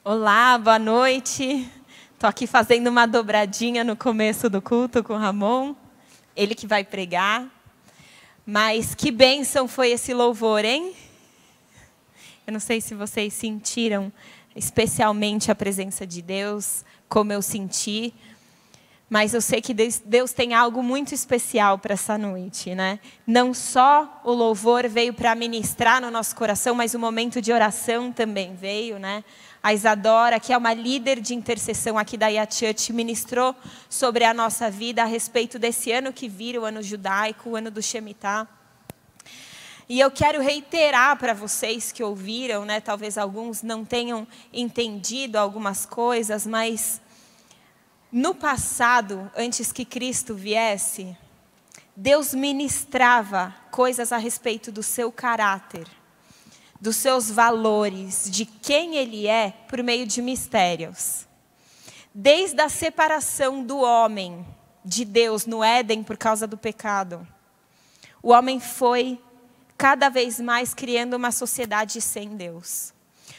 Olá, boa noite. Estou aqui fazendo uma dobradinha no começo do culto com o Ramon. Ele que vai pregar. Mas que bênção foi esse louvor, hein? Eu não sei se vocês sentiram especialmente a presença de Deus, como eu senti. Mas eu sei que Deus tem algo muito especial para essa noite, né? Não só o louvor veio para ministrar no nosso coração, mas o momento de oração também veio, né? A Isadora, que é uma líder de intercessão aqui da Yat Church, ministrou sobre a nossa vida a respeito desse ano que vira, o ano judaico, o ano do Shemitah. E eu quero reiterar para vocês que ouviram, né? Talvez alguns não tenham entendido algumas coisas, mas no passado, antes que Cristo viesse, Deus ministrava coisas a respeito do seu caráter, dos seus valores, de quem Ele é, por meio de mistérios. Desde a separação do homem de Deus no Éden por causa do pecado, o homem foi cada vez mais criando uma sociedade sem Deus.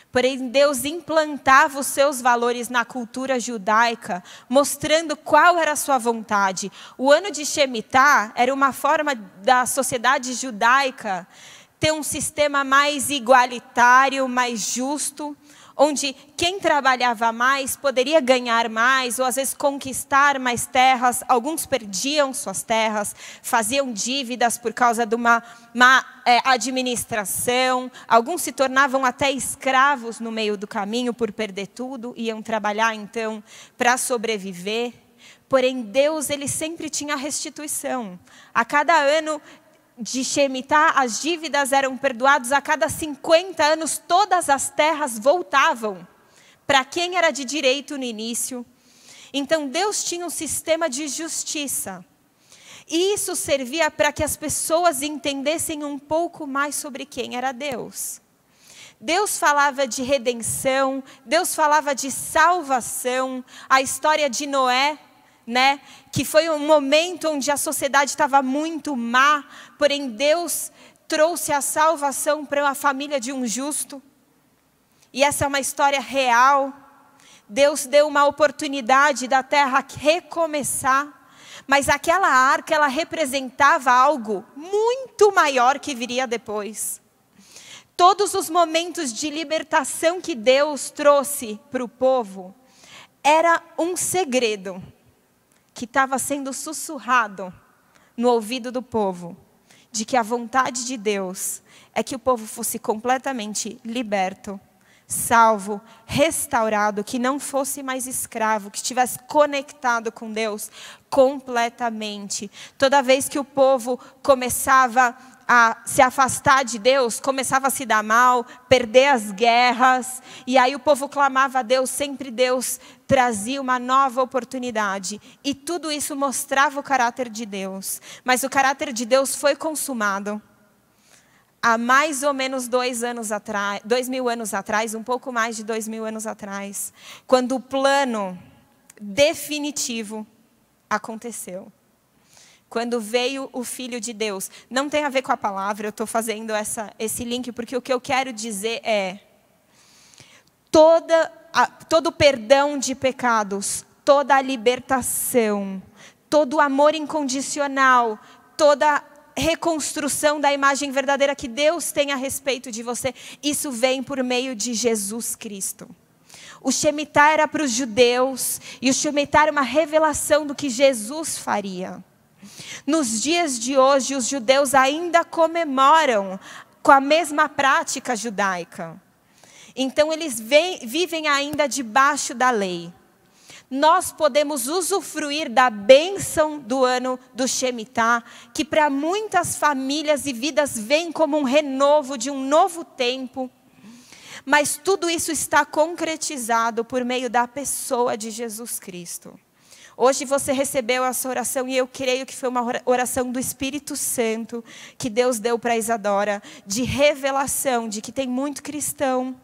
Porém, Deus implantava os seus valores na cultura judaica, mostrando qual era a sua vontade. O ano de Shemitah era uma forma da sociedade judaica ter um sistema mais igualitário, mais justo, onde quem trabalhava mais poderia ganhar mais, ou às vezes conquistar mais terras. Alguns perdiam suas terras, faziam dívidas por causa de uma má administração. Alguns se tornavam até escravos no meio do caminho por perder tudo, iam trabalhar então para sobreviver. Porém, Deus, Ele sempre tinha restituição. A cada ano de Shemitah, as dívidas eram perdoadas. A cada 50 anos, todas as terras voltavam para quem era de direito no início. Então, Deus tinha um sistema de justiça. E isso servia para que as pessoas entendessem um pouco mais sobre quem era Deus. Deus falava de redenção, Deus falava de salvação. A história de Noé, né? Que foi um momento onde a sociedade estava muito má, porém Deus trouxe a salvação para a família de um justo. E essa é uma história real. Deus deu uma oportunidade da terra recomeçar, mas aquela arca, ela representava algo muito maior que viria depois. Todos os momentos de libertação que Deus trouxe para o povo, era um segredo que estava sendo sussurrado no ouvido do povo, de que a vontade de Deus é que o povo fosse completamente liberto, salvo, restaurado, que não fosse mais escravo, que estivesse conectado com Deus completamente. Toda vez que o povo começava a se afastar de Deus, começava a se dar mal, perder as guerras, e aí o povo clamava a Deus, sempre Deus trazia uma nova oportunidade, e tudo isso mostrava o caráter de Deus. Mas o caráter de Deus foi consumado há mais ou menos 2.000 anos atrás, um pouco mais de 2.000 anos atrás, quando o plano definitivo aconteceu. Quando veio o Filho de Deus. Não tem a ver com a palavra, eu estou fazendo esse link, porque o que eu quero dizer é: todo o perdão de pecados, toda a libertação, todo o amor incondicional, toda a reconstrução da imagem verdadeira que Deus tem a respeito de você, isso vem por meio de Jesus Cristo. O Shemitah era para os judeus, e o Shemitah era uma revelação do que Jesus faria. Nos dias de hoje, os judeus ainda comemoram com a mesma prática judaica. Então, eles vivem ainda debaixo da lei. Nós podemos usufruir da bênção do ano do Shemitah, que para muitas famílias e vidas vem como um renovo de um novo tempo. Mas tudo isso está concretizado por meio da pessoa de Jesus Cristo. Hoje você recebeu essa oração, e eu creio que foi uma oração do Espírito Santo que Deus deu para Isadora, de revelação de que tem muito cristão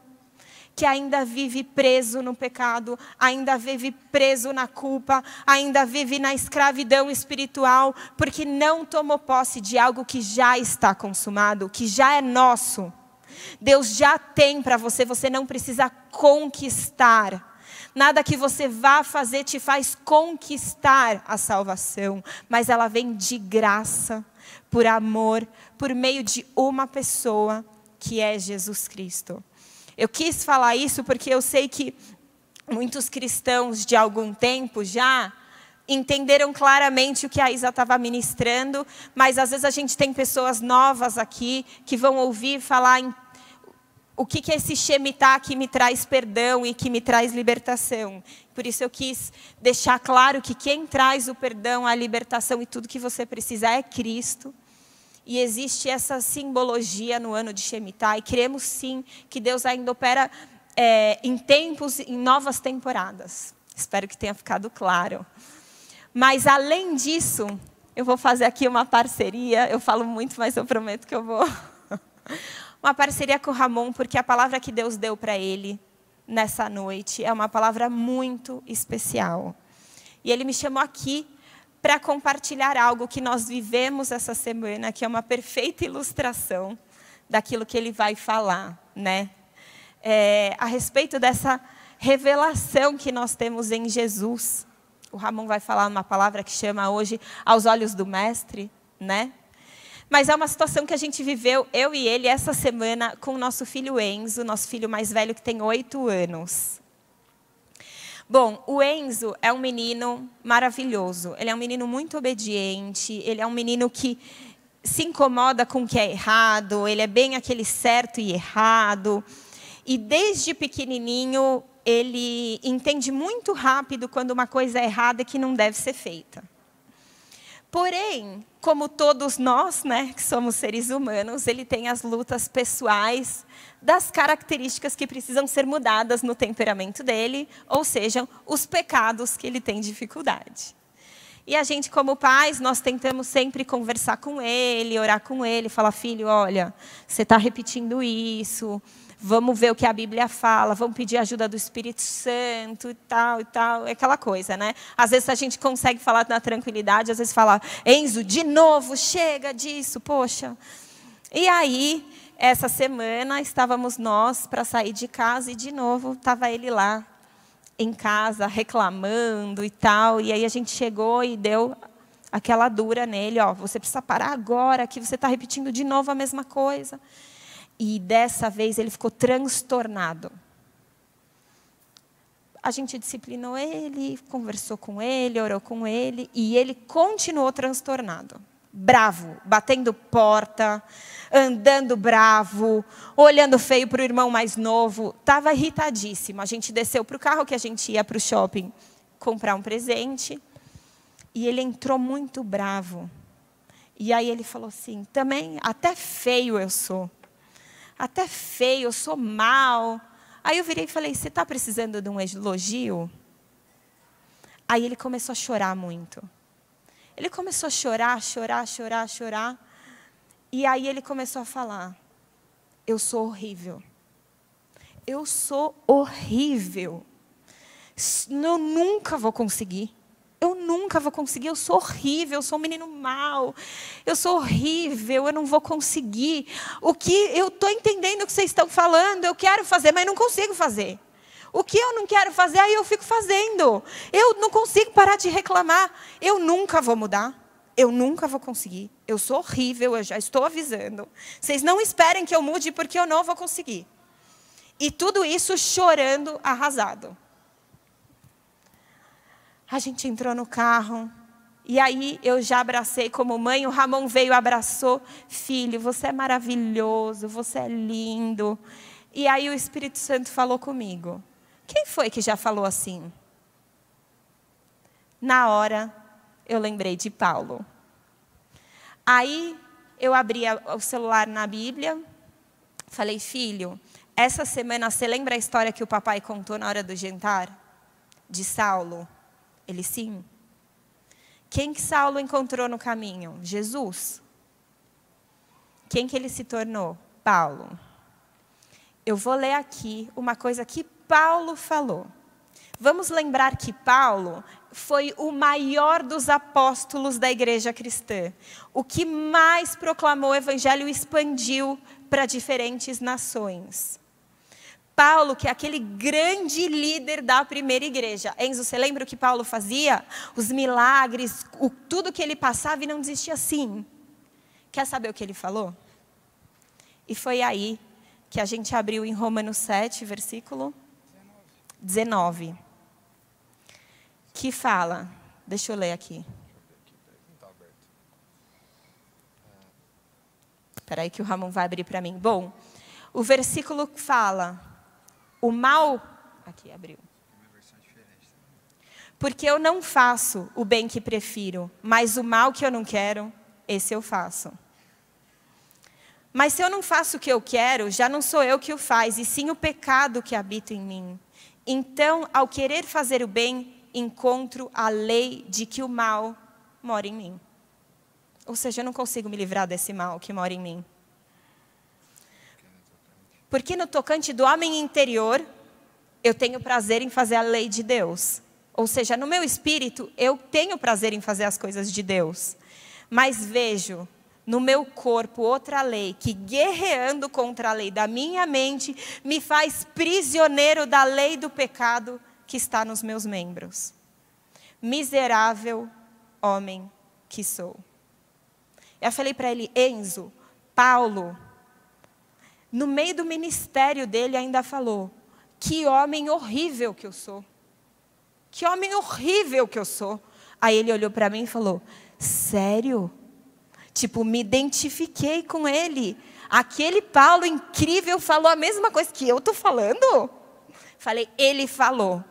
que ainda vive preso no pecado, ainda vive preso na culpa, ainda vive na escravidão espiritual, porque não tomou posse de algo que já está consumado, que já é nosso. Deus já tem para você, você não precisa conquistar. Nada que você vá fazer te faz conquistar a salvação, mas ela vem de graça, por amor, por meio de uma pessoa, que é Jesus Cristo. Eu quis falar isso porque eu sei que muitos cristãos de algum tempo já entenderam claramente o que a Isa estava ministrando, mas às vezes a gente tem pessoas novas aqui que vão ouvir falar o que é esse Shemitah que me traz perdão e que me traz libertação. Por isso eu quis deixar claro que quem traz o perdão, a libertação e tudo que você precisa é Cristo. E existe essa simbologia no ano de Shemitah. E cremos sim que Deus ainda opera em tempos, em novas temporadas. Espero que tenha ficado claro. Mas além disso, eu vou fazer aqui uma parceria. Eu falo muito, mas eu prometo que eu vou... Uma parceria com o Ramon, porque a palavra que Deus deu para ele nessa noite é uma palavra muito especial. E ele me chamou aqui para compartilhar algo que nós vivemos essa semana, que é uma perfeita ilustração daquilo que ele vai falar, né? A respeito dessa revelação que nós temos em Jesus. O Ramon vai falar uma palavra que chama hoje aos olhos do mestre, né? Mas é uma situação que a gente viveu, eu e ele, essa semana, com o nosso filho Enzo, nosso filho mais velho, que tem 8 anos. Bom, o Enzo é um menino maravilhoso. Ele é um menino muito obediente, ele é um menino que se incomoda com o que é errado, ele é bem aquele certo e errado. E desde pequenininho, ele entende muito rápido quando uma coisa é errada e que não deve ser feita. Porém, como todos nós, né, que somos seres humanos, ele tem as lutas pessoais das características que precisam ser mudadas no temperamento dele, ou seja, os pecados que ele tem dificuldade. E a gente, como pais, nós tentamos sempre conversar com ele, orar com ele, falar, filho, olha, você está repetindo isso, vamos ver o que a Bíblia fala, vamos pedir ajuda do Espírito Santo e tal, é aquela coisa, né? Às vezes a gente consegue falar na tranquilidade, às vezes fala, Enzo, de novo, chega disso, poxa. E aí, essa semana, estávamos nós para sair de casa e, de novo, estava ele lá em casa, reclamando e tal. E aí a gente chegou e deu aquela dura nele, ó, você precisa parar agora, que você está repetindo de novo a mesma coisa. E dessa vez ele ficou transtornado. A gente disciplinou ele, conversou com ele, orou com ele, e ele continuou transtornado. Bravo, batendo porta, andando bravo, olhando feio para o irmão mais novo. Estava irritadíssimo. A gente desceu para o carro, que a gente ia para o shopping comprar um presente. E ele entrou muito bravo. E aí ele falou assim, também, até feio eu sou. Até feio, eu sou mal. Aí eu virei e falei, você está precisando de um elogio? Aí ele começou a chorar muito. Ele começou a chorar. E aí ele começou a falar, eu sou horrível. Eu sou horrível. Eu nunca vou conseguir. Eu nunca vou conseguir, eu sou horrível, eu sou um menino mau, eu sou horrível, eu não vou conseguir. O que eu estou entendendo o que vocês estão falando, eu quero fazer, mas não consigo fazer. O que eu não quero fazer, aí eu fico fazendo. Eu não consigo parar de reclamar. Eu nunca vou mudar, eu nunca vou conseguir. Eu sou horrível, eu já estou avisando. Vocês não esperem que eu mude, porque eu não vou conseguir. E tudo isso chorando, arrasado. A gente entrou no carro, e aí eu já abracei como mãe, o Ramon veio e abraçou. Filho, você é maravilhoso, você é lindo. E aí o Espírito Santo falou comigo. Quem foi que já falou assim? Na hora, eu lembrei de Paulo. Aí eu abri o celular na Bíblia, falei, filho, essa semana você lembra a história que o papai contou na hora do jantar? De Saulo? Ele, sim. Quem que Saulo encontrou no caminho? Jesus. Quem que ele se tornou? Paulo. Eu vou ler aqui uma coisa que Paulo falou. Vamos lembrar que Paulo foi o maior dos apóstolos da igreja cristã. O que mais proclamou o evangelho e expandiu para diferentes nações. Paulo, que é aquele grande líder da primeira igreja. Enzo, você lembra o que Paulo fazia? Os milagres, tudo que ele passava e não desistia assim. Quer saber o que ele falou? E foi aí que a gente abriu em Romanos 7, versículo 19. Que fala, deixa eu ler aqui. Espera aí que o Ramon vai abrir para mim. Bom, o versículo fala, o mal... Aqui, abriu. Porque eu não faço o bem que prefiro, mas o mal que eu não quero, esse eu faço. Mas se eu não faço o que eu quero, já não sou eu que o faz, e sim o pecado que habita em mim. Então, ao querer fazer o bem, encontro a lei de que o mal mora em mim. Ou seja, eu não consigo me livrar desse mal que mora em mim. Porque no tocante do homem interior, eu tenho prazer em fazer a lei de Deus. Ou seja, no meu espírito, eu tenho prazer em fazer as coisas de Deus. Mas vejo no meu corpo outra lei, que guerreando contra a lei da minha mente, me faz prisioneiro da lei do pecado que está nos meus membros. Miserável homem que sou. Eu falei para ele, Enzo, Paulo, no meio do ministério dele ainda falou, que homem horrível que eu sou. Que homem horrível que eu sou. Aí ele olhou para mim e falou, sério? Tipo, me identifiquei com ele. Aquele Paulo incrível falou a mesma coisa que eu estou falando? Falei, ele falou.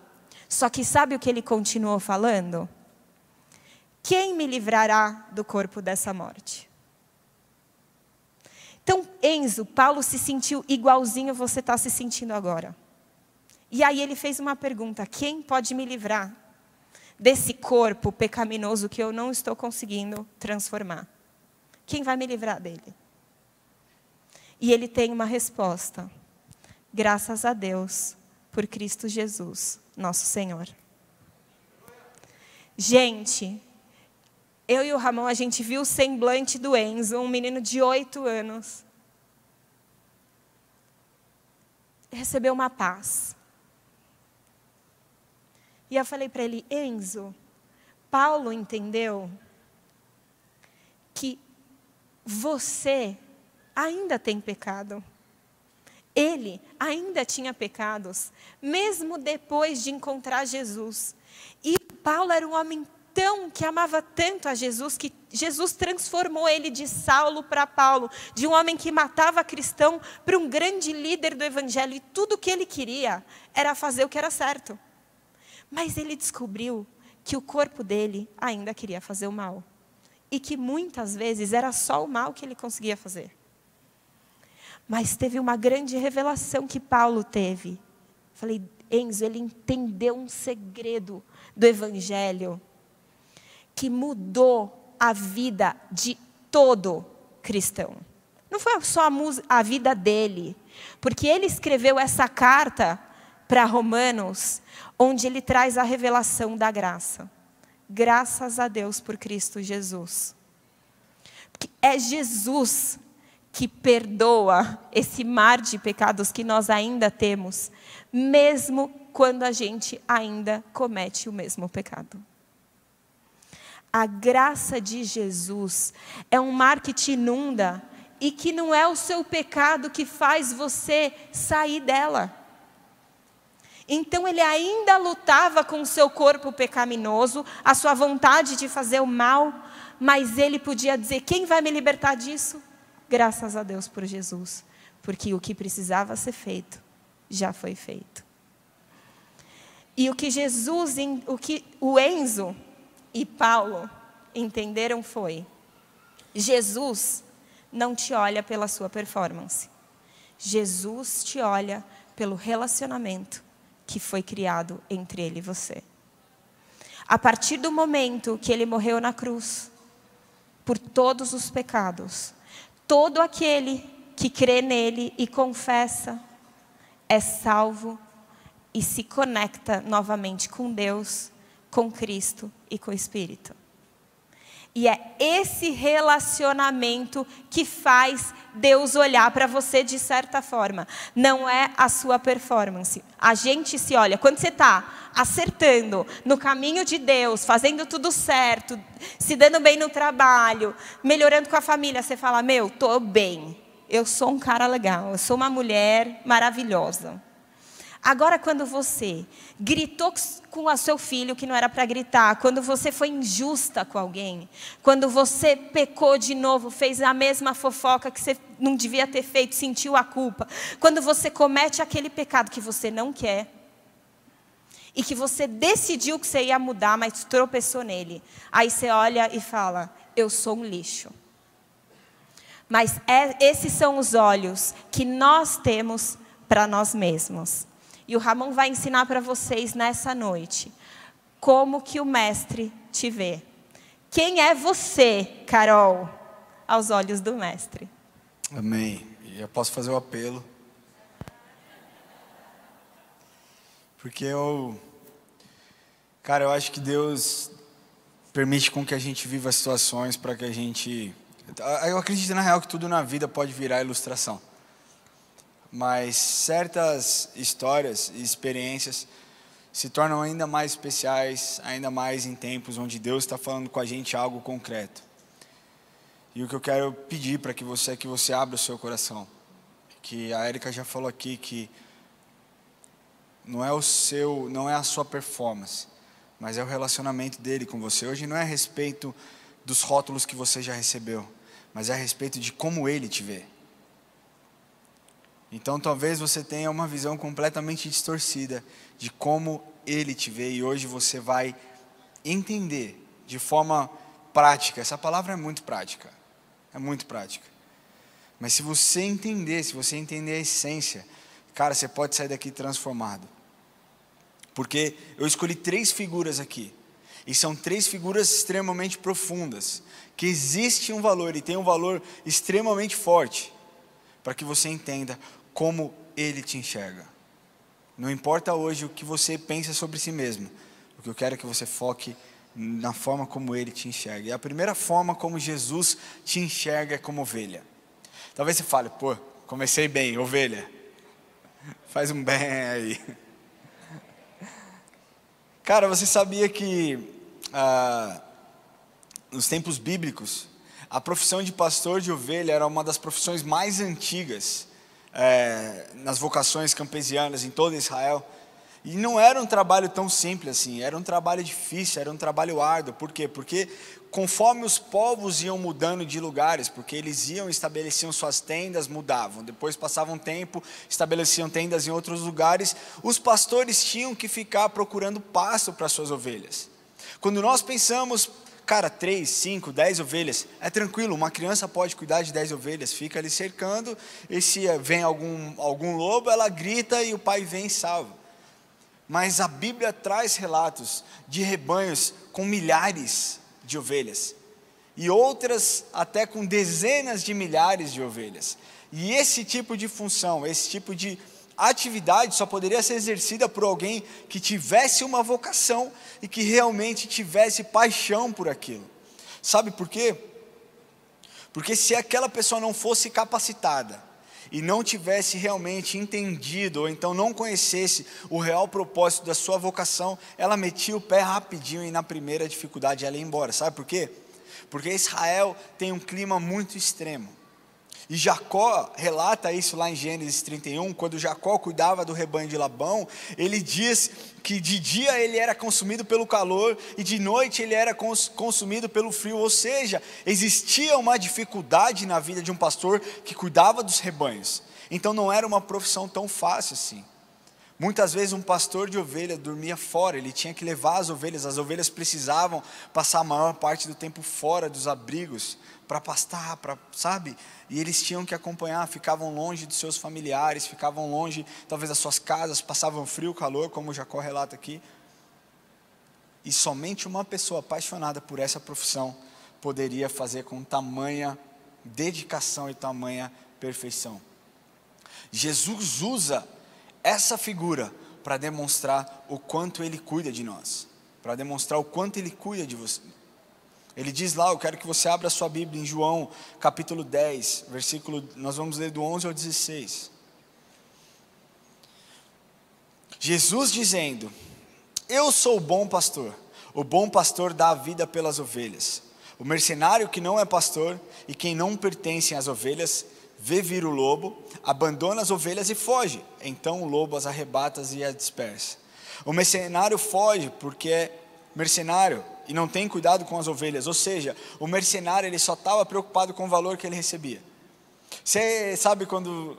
Só que sabe o que ele continuou falando? Quem me livrará do corpo dessa morte? Então, Enzo, Paulo se sentiu igualzinho você está se sentindo agora. E aí ele fez uma pergunta, quem pode me livrar desse corpo pecaminoso que eu não estou conseguindo transformar? Quem vai me livrar dele? E ele tem uma resposta. Graças a Deus, por Cristo Jesus, nosso Senhor. Gente, eu e o Ramon, a gente viu o semblante do Enzo, um menino de 8 anos. Recebeu uma paz. E eu falei para ele, Enzo, Paulo entendeu que você ainda tem pecado. Ele ainda tinha pecados, mesmo depois de encontrar Jesus. E Paulo era um homem que amava tanto a Jesus, que Jesus transformou ele de Saulo para Paulo, de um homem que matava cristão para um grande líder do evangelho. E tudo o que ele queria era fazer o que era certo. Mas ele descobriu que o corpo dele ainda queria fazer o mal. E que muitas vezes era só o mal que ele conseguia fazer. Mas teve uma grande revelação que Paulo teve. Falei, Enzo, ele entendeu um segredo do evangelho que mudou a vida de todo cristão. Não foi só a vida dele, porque ele escreveu essa carta para Romanos, onde ele traz a revelação da graça. Graças a Deus por Cristo Jesus. Porque é Jesus que perdoa esse mar de pecados que nós ainda temos, mesmo quando a gente ainda comete o mesmo pecado. A graça de Jesus é um mar que te inunda e que não é o seu pecado que faz você sair dela. Então ele ainda lutava com o seu corpo pecaminoso, a sua vontade de fazer o mal, mas ele podia dizer, quem vai me libertar disso? Graças a Deus por Jesus, porque o que precisava ser feito, já foi feito. E o que o Enzo e Paulo entenderam foi, Jesus não te olha pela sua performance. Jesus te olha pelo relacionamento que foi criado entre ele e você. A partir do momento que ele morreu na cruz, por todos os pecados, todo aquele que crê nele e confessa, é salvo e se conecta novamente com Deus, com Cristo e com o Espírito. E é esse relacionamento que faz Deus olhar para você de certa forma. Não é a sua performance. A gente se olha, quando você está acertando no caminho de Deus, fazendo tudo certo, se dando bem no trabalho, melhorando com a família, você fala, meu, estou bem. Eu sou um cara legal, eu sou uma mulher maravilhosa. Agora, quando você gritou com o seu filho que não era para gritar, quando você foi injusta com alguém, quando você pecou de novo, fez a mesma fofoca que você não devia ter feito, sentiu a culpa, quando você comete aquele pecado que você não quer, e que você decidiu que você ia mudar, mas tropeçou nele, aí você olha e fala, eu sou um lixo. Mas esses são os olhos que nós temos para nós mesmos. E o Ramon vai ensinar para vocês nessa noite como que o mestre te vê. Quem é você, Carol, aos olhos do mestre? Amém. E eu posso fazer o apelo. Porque eu acho que Deus permite com que a gente viva situações para que a gente... Eu acredito na real que tudo na vida pode virar ilustração. Mas certas histórias e experiências se tornam ainda mais especiais, ainda mais em tempos onde Deus está falando com a gente algo concreto. E o que eu quero pedir para que você abra o seu coração, que a Érica já falou aqui, que não é a sua performance, mas é o relacionamento dele com você. Hoje não é a respeito dos rótulos que você já recebeu, mas é a respeito de como ele te vê. Então talvez você tenha uma visão completamente distorcida de como ele te vê, e hoje você vai entender de forma prática. Essa palavra é muito prática, mas se você entender a essência, cara, você pode sair daqui transformado. Porque eu escolhi 3 figuras aqui, e são 3 figuras extremamente profundas, que existe um valor, e tem um valor extremamente forte, para que você entenda como ele te enxerga. Não importa hoje o que você pensa sobre si mesmo, o que eu quero é que você foque na forma como ele te enxerga. E a primeira forma como Jesus te enxerga é como ovelha. Talvez você fale, pô, comecei bem, ovelha. Faz um bem aí. Cara, você sabia que nos tempos bíblicos, a profissão de pastor de ovelha era uma das profissões mais antigas nas vocações campesianas em todo Israel. E não era um trabalho tão simples assim, era um trabalho difícil, era um trabalho árduo. Por quê? Porque conforme os povos iam mudando de lugares, porque eles estabeleciam suas tendas, mudavam, depois passavam um tempo, estabeleciam tendas em outros lugares, os pastores tinham que ficar procurando pasto para suas ovelhas. Quando nós pensamos, cara, 3, 5, 10 ovelhas, é tranquilo, uma criança pode cuidar de 10 ovelhas, fica ali cercando, e se vem algum lobo, ela grita e o pai vem e salva. Mas a Bíblia traz relatos de rebanhos com milhares de ovelhas, e outras até com dezenas de milhares de ovelhas. E esse tipo de função, esse tipo de atividade só poderia ser exercida por alguém que tivesse uma vocação e que realmente tivesse paixão por aquilo. Sabe por quê? Porque se aquela pessoa não fosse capacitada e não tivesse realmente entendido, ou então não conhecesse o real propósito da sua vocação, ela metia o pé rapidinho e na primeira dificuldade ela ia embora. Sabe por quê? Porque Israel tem um clima muito extremo. E Jacó relata isso lá em Gênesis 31, quando Jacó cuidava do rebanho de Labão, ele diz que de dia ele era consumido pelo calor e de noite ele era consumido pelo frio, ou seja, existia uma dificuldade na vida de um pastor que cuidava dos rebanhos. Então não era uma profissão tão fácil assim. Muitas vezes um pastor de ovelha dormia fora, ele tinha que levar as ovelhas precisavam passar a maior parte do tempo fora dos abrigos, para pastar, sabe? E eles tinham que acompanhar, ficavam longe dos seus familiares, ficavam longe talvez das suas casas, passavam frio, calor, como Jacó relata aqui. E somente uma pessoa apaixonada por essa profissão poderia fazer com tamanha dedicação e tamanha perfeição. Jesus usa essa figura para demonstrar o quanto ele cuida de nós, para demonstrar o quanto ele cuida de você. Ele diz lá, eu quero que você abra a sua Bíblia em João, capítulo 10, nós vamos ler do 11 ao 16. Jesus dizendo: eu sou o bom pastor dá a vida pelas ovelhas. O mercenário que não é pastor e quem não pertence às ovelhas, vê vir o lobo, abandona as ovelhas e foge. Então o lobo as arrebata e as dispersa. O mercenário foge porque é mercenário e não tem cuidado com as ovelhas. Ou seja, o mercenário ele só estava preocupado com o valor que ele recebia. Você sabe quando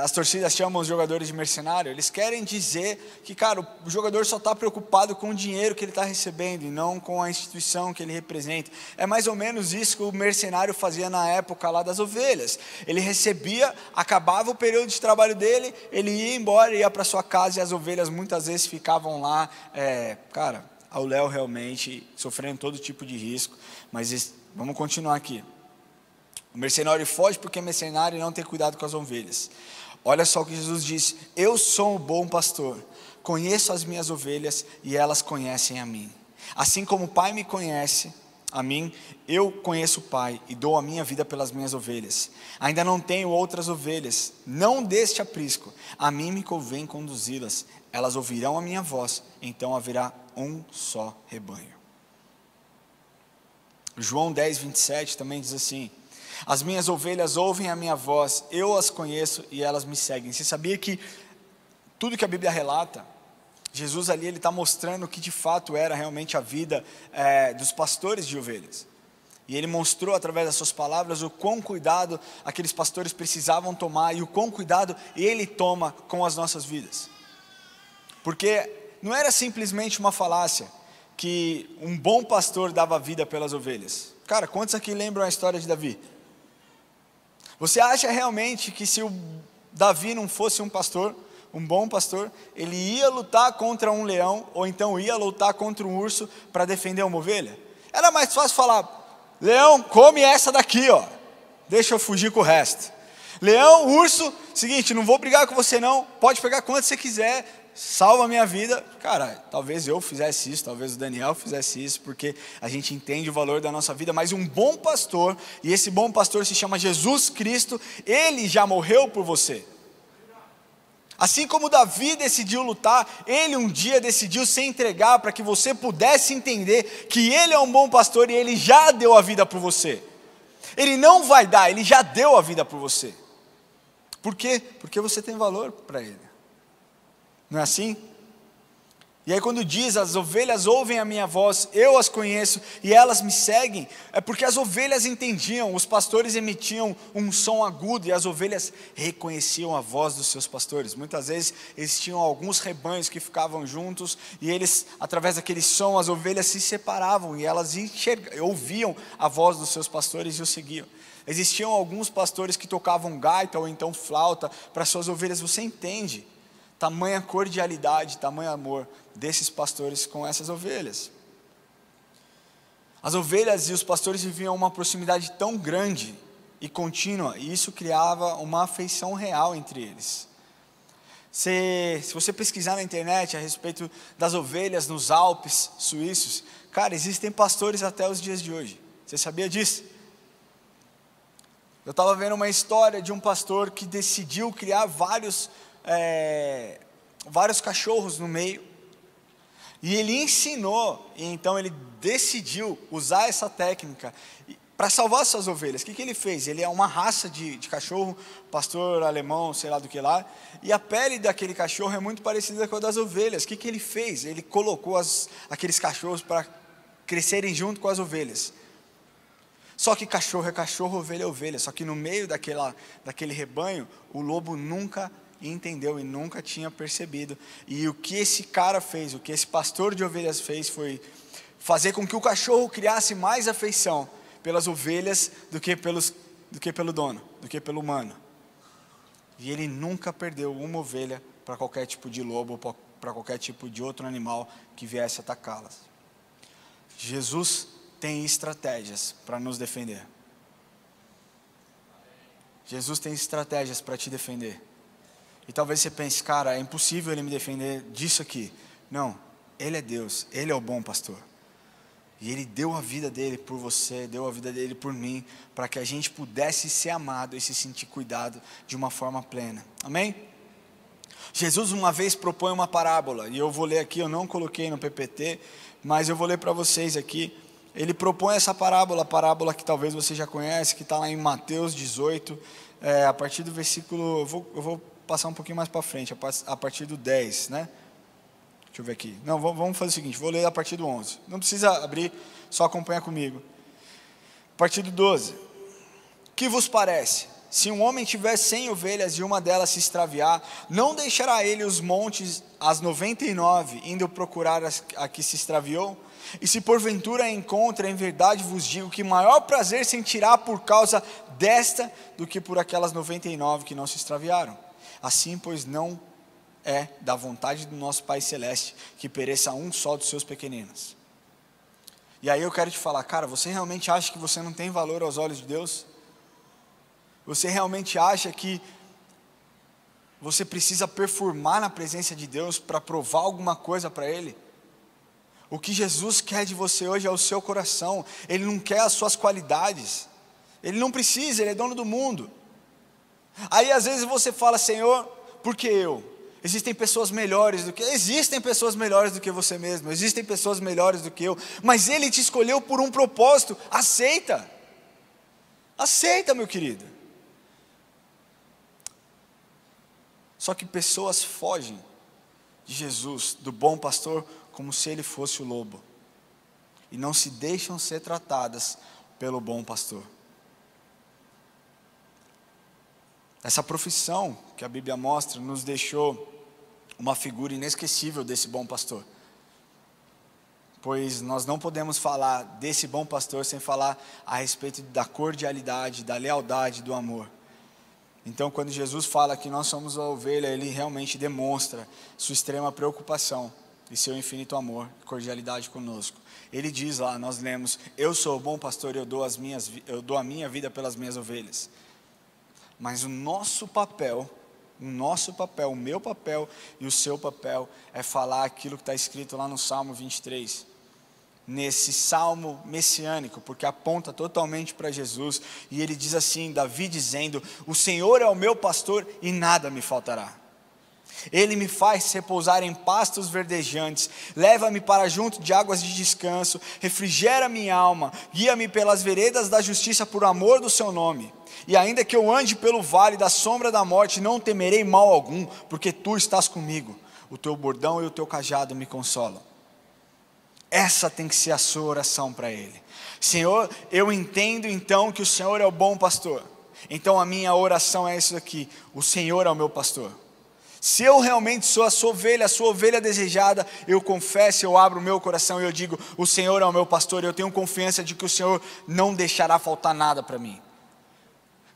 as torcidas chamam os jogadores de mercenário? Eles querem dizer que, cara, o jogador só está preocupado com o dinheiro que ele está recebendo e não com a instituição que ele representa. É mais ou menos isso que o mercenário fazia na época lá das ovelhas. Ele recebia, acabava o período de trabalho dele, ele ia embora, ia para sua casa e as ovelhas muitas vezes ficavam lá, ao léu realmente, sofrendo todo tipo de risco. Mas vamos continuar aqui. O mercenário foge porque é mercenário e não tem cuidado com as ovelhas. Olha só o que Jesus disse: eu sou um bom pastor, conheço as minhas ovelhas e elas conhecem a mim. Assim como o Pai me conhece a mim, eu conheço o Pai e dou a minha vida pelas minhas ovelhas. Ainda não tenho outras ovelhas, não deste aprisco. A mim me convém conduzi-las. Elas ouvirão a minha voz, então haverá um só rebanho. João 10, 27 também diz assim: as minhas ovelhas ouvem a minha voz, eu as conheço e elas me seguem. Você sabia que tudo que a Bíblia relata, Jesus ali ele está mostrando o que de fato era realmente a vida dos pastores de ovelhas. E ele mostrou através das suas palavras o quão cuidado aqueles pastores precisavam tomar e o quão cuidado ele toma com as nossas vidas. Porque não era simplesmente uma falácia que um bom pastor dava vida pelas ovelhas. Cara, quantos aqui lembram a história de Davi? Você acha realmente que se o Davi não fosse um pastor, um bom pastor, ele ia lutar contra um leão, ou então ia lutar contra um urso para defender uma ovelha? Era mais fácil falar: leão, come essa daqui, ó, deixa eu fugir com o resto. Leão, urso, seguinte, não vou brigar com você não, pode pegar quanto você quiser, salva a minha vida. Cara, talvez eu fizesse isso, talvez o Daniel fizesse isso, porque a gente entende o valor da nossa vida. Mas um bom pastor, e esse bom pastor se chama Jesus Cristo, ele já morreu por você. Assim como Davi decidiu lutar, ele um dia decidiu se entregar para que você pudesse entender que ele é um bom pastor e ele já deu a vida por você. Ele não vai dar, ele já deu a vida por você. Por quê? Porque você tem valor para ele. Não é assim? E aí quando diz, as ovelhas ouvem a minha voz, eu as conheço e elas me seguem, é porque as ovelhas entendiam, os pastores emitiam um som agudo e as ovelhas reconheciam a voz dos seus pastores. Muitas vezes existiam alguns rebanhos que ficavam juntos e eles, através daquele som, as ovelhas se separavam e elas ouviam a voz dos seus pastores e os seguiam. Existiam alguns pastores que tocavam gaita ou então flauta para suas ovelhas. Você entende? Tamanha cordialidade, tamanho amor desses pastores com essas ovelhas. As ovelhas e os pastores viviam uma proximidade tão grande e contínua, e isso criava uma afeição real entre eles. Se você pesquisar na internet a respeito das ovelhas nos Alpes suíços, cara, existem pastores até os dias de hoje. Você sabia disso? Eu estava vendo uma história de um pastor que decidiu criar vários cachorros no meio, e ele ensinou, e então ele decidiu usar essa técnica para salvar suas ovelhas. O que ele fez? Ele é uma raça de cachorro, pastor alemão, sei lá do que lá, e a pele daquele cachorro é muito parecida com a das ovelhas. O que ele fez? Ele colocou aqueles cachorros para crescerem junto com as ovelhas. Só que cachorro é cachorro, ovelha é ovelha, só que no meio daquele rebanho, o lobo nunca entendeu e nunca tinha percebido. E o que esse cara fez, o que esse pastor de ovelhas fez, foi fazer com que o cachorro criasse mais afeição pelas ovelhas do que pelo dono, do que pelo humano. E ele nunca perdeu uma ovelha para qualquer tipo de lobo, para qualquer tipo de outro animal que viesse atacá-las. Jesus tem estratégias para nos defender. Jesus tem estratégias para te defender. E talvez você pense, cara, é impossível ele me defender disso aqui. Não, ele é Deus, ele é o bom pastor. E Ele deu a vida dele por você, deu a vida dele por mim, para que a gente pudesse ser amado e se sentir cuidado de uma forma plena. Amém? Jesus uma vez propõe uma parábola, e eu vou ler aqui, eu não coloquei no PPT, mas eu vou ler para vocês aqui. Ele propõe essa parábola, a parábola que talvez você já conhece, que está lá em Mateus 18, a partir do versículo, eu vou passar um pouquinho mais para frente, a partir do 10, né? Deixa eu ver aqui. Não, vamos fazer o seguinte, vou ler a partir do 11. Não precisa abrir, só acompanha comigo. A partir do 12. Que vos parece? Se um homem tiver 100 ovelhas e uma delas se extraviar, não deixará ele os montes, as 99, indo procurar a que se extraviou? E se porventura a encontra, em verdade vos digo que maior prazer sentirá por causa desta do que por aquelas 99 que não se extraviaram. Assim, pois, não é da vontade do nosso Pai Celeste que pereça um só dos seus pequeninos. E aí eu quero te falar, cara, você realmente acha que você não tem valor aos olhos de Deus? Você realmente acha que você precisa performar na presença de Deus para provar alguma coisa para Ele? O que Jesus quer de você hoje é o seu coração. Ele não quer as suas qualidades. Ele não precisa, Ele é dono do mundo. Aí às vezes você fala, Senhor, por que eu? Existem pessoas melhores do que... Existem pessoas melhores do que você mesmo. Existem pessoas melhores do que eu. Mas Ele te escolheu por um propósito. Aceita. Aceita, meu querido. Só que pessoas fogem de Jesus, do bom pastor, como se Ele fosse o lobo. E não se deixam ser tratadas pelo bom pastor. Essa profissão que a Bíblia mostra nos deixou uma figura inesquecível desse bom pastor. Pois nós não podemos falar desse bom pastor sem falar a respeito da cordialidade, da lealdade, do amor. Então, quando Jesus fala que nós somos a ovelha, Ele realmente demonstra sua extrema preocupação e seu infinito amor e cordialidade conosco. Ele diz lá, nós lemos, eu sou o bom pastor e eu dou a minha vida pelas minhas ovelhas. Mas o nosso papel, o meu papel e o seu papel é falar aquilo que está escrito lá no Salmo 23. Nesse salmo messiânico, porque aponta totalmente para Jesus. E ele diz assim, Davi dizendo, o Senhor é o meu pastor e nada me faltará. Ele me faz repousar em pastos verdejantes, leva-me para junto de águas de descanso, refrigera minha alma, guia-me pelas veredas da justiça por amor do seu nome. E ainda que eu ande pelo vale da sombra da morte, não temerei mal algum, porque tu estás comigo, o teu bordão e o teu cajado me consolam. Essa tem que ser a sua oração para Ele. Senhor, eu entendo então que o Senhor é o bom pastor, então a minha oração é isso aqui, o Senhor é o meu pastor. Se eu realmente sou a sua ovelha desejada, eu confesso, eu abro o meu coração e eu digo, o Senhor é o meu pastor, e eu tenho confiança de que o Senhor não deixará faltar nada para mim.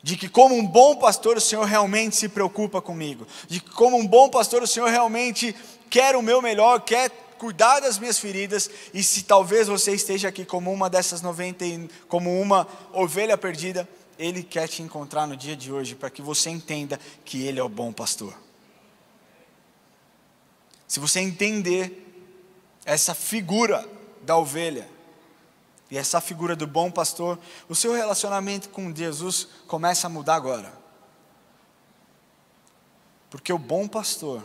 De que como um bom pastor o Senhor realmente se preocupa comigo. De que como um bom pastor o Senhor realmente quer o meu melhor, quer cuidar das minhas feridas. E se talvez você esteja aqui como uma dessas 90, como uma ovelha perdida, Ele quer te encontrar no dia de hoje para que você entenda que Ele é o bom pastor. Se você entender essa figura da ovelha e essa figura do bom pastor, o seu relacionamento com Jesus começa a mudar agora. Porque o bom pastor,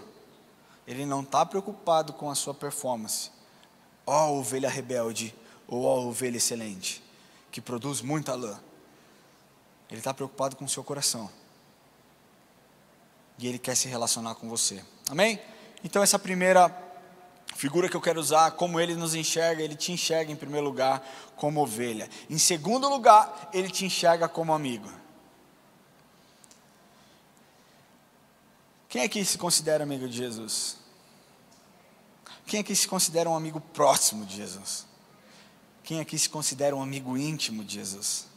ele não está preocupado com a sua performance. Ó ovelha rebelde, ou ó ovelha excelente, que produz muita lã. Ele está preocupado com o seu coração. E Ele quer se relacionar com você. Amém? Então essa primeira figura que eu quero usar, como Ele nos enxerga, Ele te enxerga em primeiro lugar como ovelha. Em segundo lugar, Ele te enxerga como amigo. Quem aqui se considera amigo de Jesus? Quem aqui se considera um amigo próximo de Jesus? Quem aqui se considera um amigo íntimo de Jesus?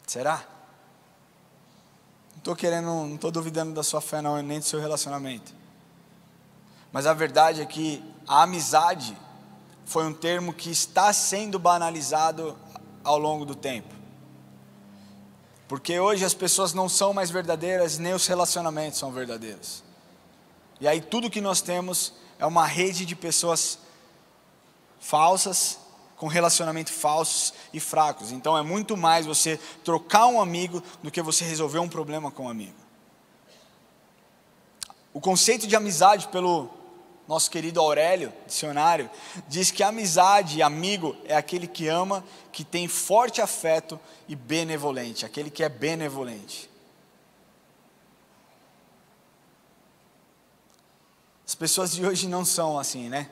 Será? Não estou duvidando da sua fé não, nem do seu relacionamento. Mas a verdade é que a amizade foi um termo que está sendo banalizado ao longo do tempo. Porque hoje as pessoas não são mais verdadeiras, nem os relacionamentos são verdadeiros. E aí tudo que nós temos é uma rede de pessoas falsas, com relacionamentos falsos e fracos. Então é muito mais você trocar um amigo do que você resolver um problema com um amigo. O conceito de amizade pelo nosso querido Aurélio, dicionário, diz que amizade, amigo, é aquele que ama, que tem forte afeto e benevolente, aquele que é benevolente. As pessoas de hoje não são assim, né?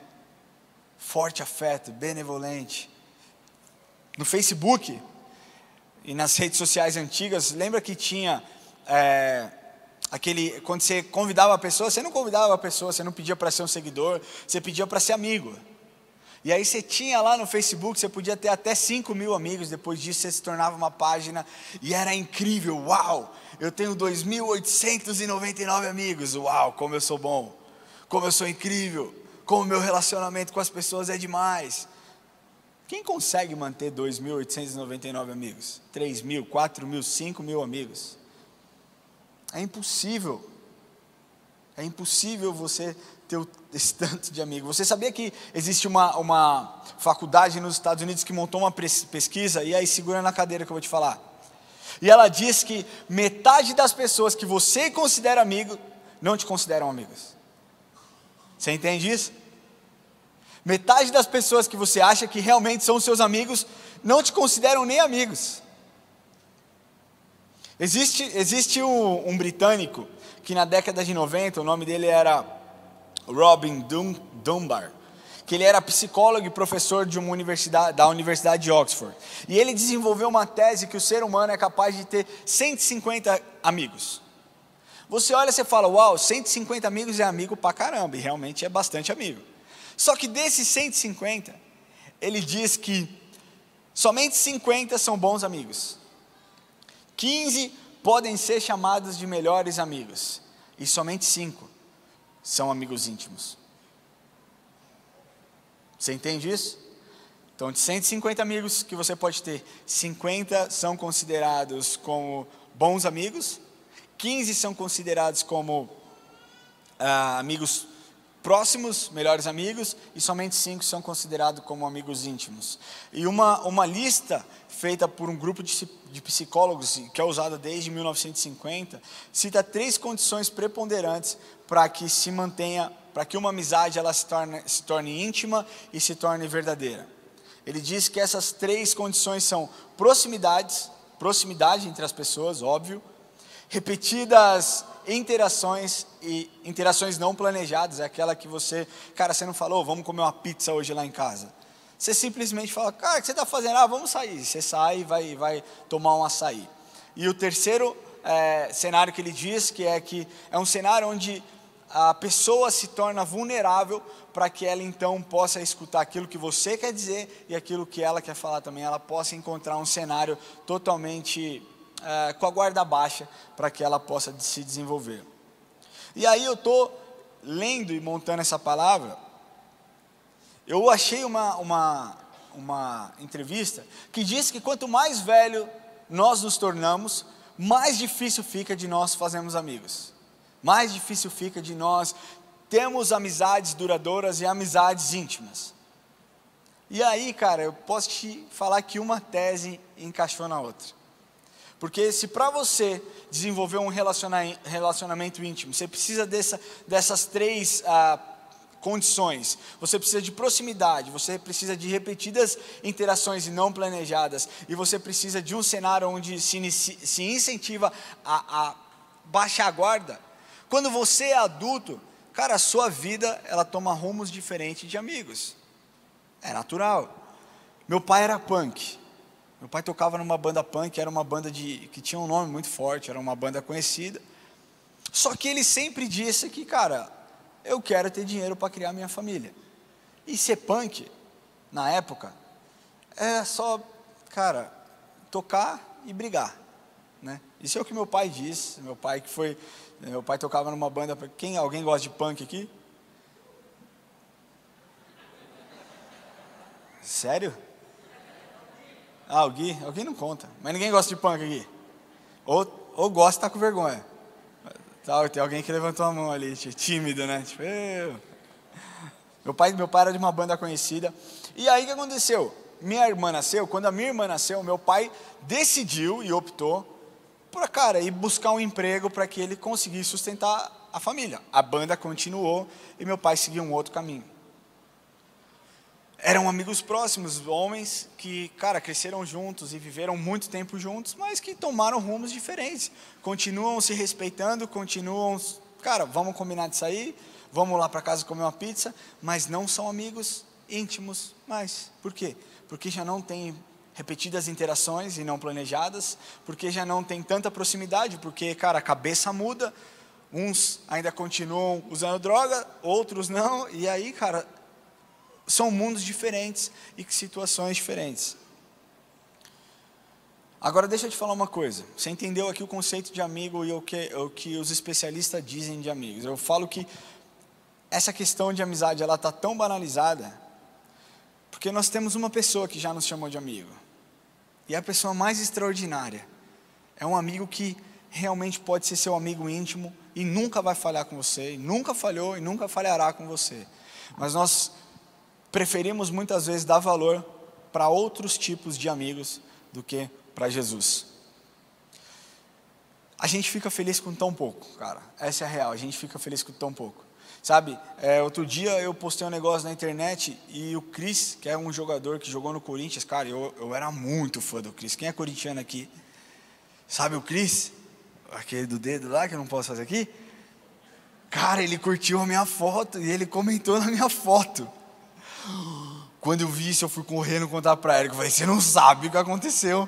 Forte afeto, benevolente. No Facebook e nas redes sociais antigas, lembra que tinha quando você convidava a pessoa, você não convidava a pessoa, você não pedia para ser um seguidor, você pedia para ser amigo. E aí você tinha lá no Facebook, você podia ter até 5.000 amigos, depois disso você se tornava uma página, e era incrível, uau, eu tenho 2.899 amigos, uau, como eu sou bom, como eu sou incrível, como o meu relacionamento com as pessoas é demais. Quem consegue manter 2.899 amigos? 3.000, 4.000, 5.000 amigos? É impossível. É impossível você ter esse tanto de amigos. Você sabia que existe uma faculdade nos Estados Unidos que montou uma pesquisa, e aí segura na cadeira que eu vou te falar. E ela diz que metade das pessoas que você considera amigo, não te consideram amigos. Você entende isso? Metade das pessoas que você acha que realmente são seus amigos, não te consideram nem amigos. Existe um britânico, que na década de 90, o nome dele era Robin Dunbar, que ele era psicólogo e professor de da Universidade de Oxford. E ele desenvolveu uma tese que o ser humano é capaz de ter 150 amigos. Você olha e você fala, uau, 150 amigos é amigo pra caramba, e realmente é bastante amigo. Só que desses 150, ele diz que somente 50 são bons amigos. 15 podem ser chamados de melhores amigos, e somente 5 são amigos íntimos. Você entende isso? Então, de 150 amigos que você pode ter, 50 são considerados como bons amigos, 15 são considerados como amigos próximos, melhores amigos, e somente 5 são considerados como amigos íntimos. E uma lista feita por um grupo de psicólogos, que é usada desde 1950, cita 3 condições preponderantes para que se mantenha, para que uma amizade ela se torne íntima e se torne verdadeira. Ele diz que essas 3 condições são proximidade entre as pessoas, óbvio, repetidas interações e interações não planejadas, é aquela que você não falou, vamos comer uma pizza hoje lá em casa. Você simplesmente fala, cara, o que você está fazendo? Vamos sair. Você sai e vai tomar um açaí. E o terceiro cenário que ele diz, que é um cenário onde a pessoa se torna vulnerável para que ela então possa escutar aquilo que você quer dizer e aquilo que ela quer falar também, ela possa encontrar um cenário totalmente com a guarda baixa para que ela possa se desenvolver. E aí eu estou lendo e montando essa palavra, eu achei uma entrevista que diz que quanto mais velho nós nos tornamos, mais difícil fica de nós fazermos amigos. Mais difícil fica de nós termos amizades duradouras e amizades íntimas. E aí, cara, eu posso te falar que uma tese encaixou na outra. Porque se para você desenvolver um relacionamento íntimo, você precisa dessas 3 condições. Você precisa de proximidade, você precisa de repetidas interações não planejadas, e você precisa de um cenário onde se incentiva a baixar a guarda. Quando você é adulto, cara, a sua vida ela toma rumos diferentes de amigos. É natural. Meu pai era punk. Meu pai tocava numa banda punk, era uma banda que tinha um nome muito forte, era uma banda conhecida. Só que ele sempre disse que, cara, eu quero ter dinheiro para criar minha família. E ser punk, na época, é só, cara, tocar e brigar, né? Isso é o que meu pai disse. Meu pai tocava numa banda. Alguém gosta de punk aqui? Sério? O Gui não conta, mas ninguém gosta de punk aqui. Ou gosta e está com vergonha. Tem alguém que levantou a mão ali, tímido, né? Tipo, eu. Meu pai era de uma banda conhecida. E aí o que aconteceu? minha irmã nasceu, quando a minha irmã nasceu, meu pai decidiu e optou por, cara, ir buscar um emprego para que ele conseguisse sustentar a família. A banda continuou e meu pai seguiu um outro caminho. Eram amigos próximos, homens que, cara, cresceram juntos e viveram muito tempo juntos, mas que tomaram rumos diferentes. Continuam se respeitando, continuam, cara, vamos combinar de sair, vamos lá para casa comer uma pizza, mas não são amigos íntimos mais. Por quê? Porque já não tem repetidas interações e não planejadas, porque já não tem tanta proximidade, porque, cara, a cabeça muda, uns ainda continuam usando droga, outros não, e aí, cara, são mundos diferentes e situações diferentes. Agora deixa eu te falar uma coisa, você entendeu aqui o conceito de amigo e o que os especialistas dizem de amigos. Eu falo que essa questão de amizade, ela está tão banalizada, porque nós temos uma pessoa que já nos chamou de amigo, e a pessoa mais extraordinária é um amigo que realmente pode ser seu amigo íntimo e nunca vai falhar com você, e nunca falhou e nunca falhará com você. Mas nós preferimos muitas vezes dar valor para outros tipos de amigos do que para Jesus. A gente fica feliz com tão pouco, cara, essa é a real, a gente fica feliz com tão pouco. Sabe, outro dia eu postei um negócio na internet e o Cris, que é um jogador que jogou no Corinthians, cara, eu era muito fã do Cris. Quem é corintiano aqui? Sabe o Cris? Aquele do dedo lá que eu não posso fazer aqui? Cara, ele curtiu a minha foto e ele comentou na minha foto. Quando eu vi isso, eu fui correndo contar para ele. Eu falei, você não sabe o que aconteceu.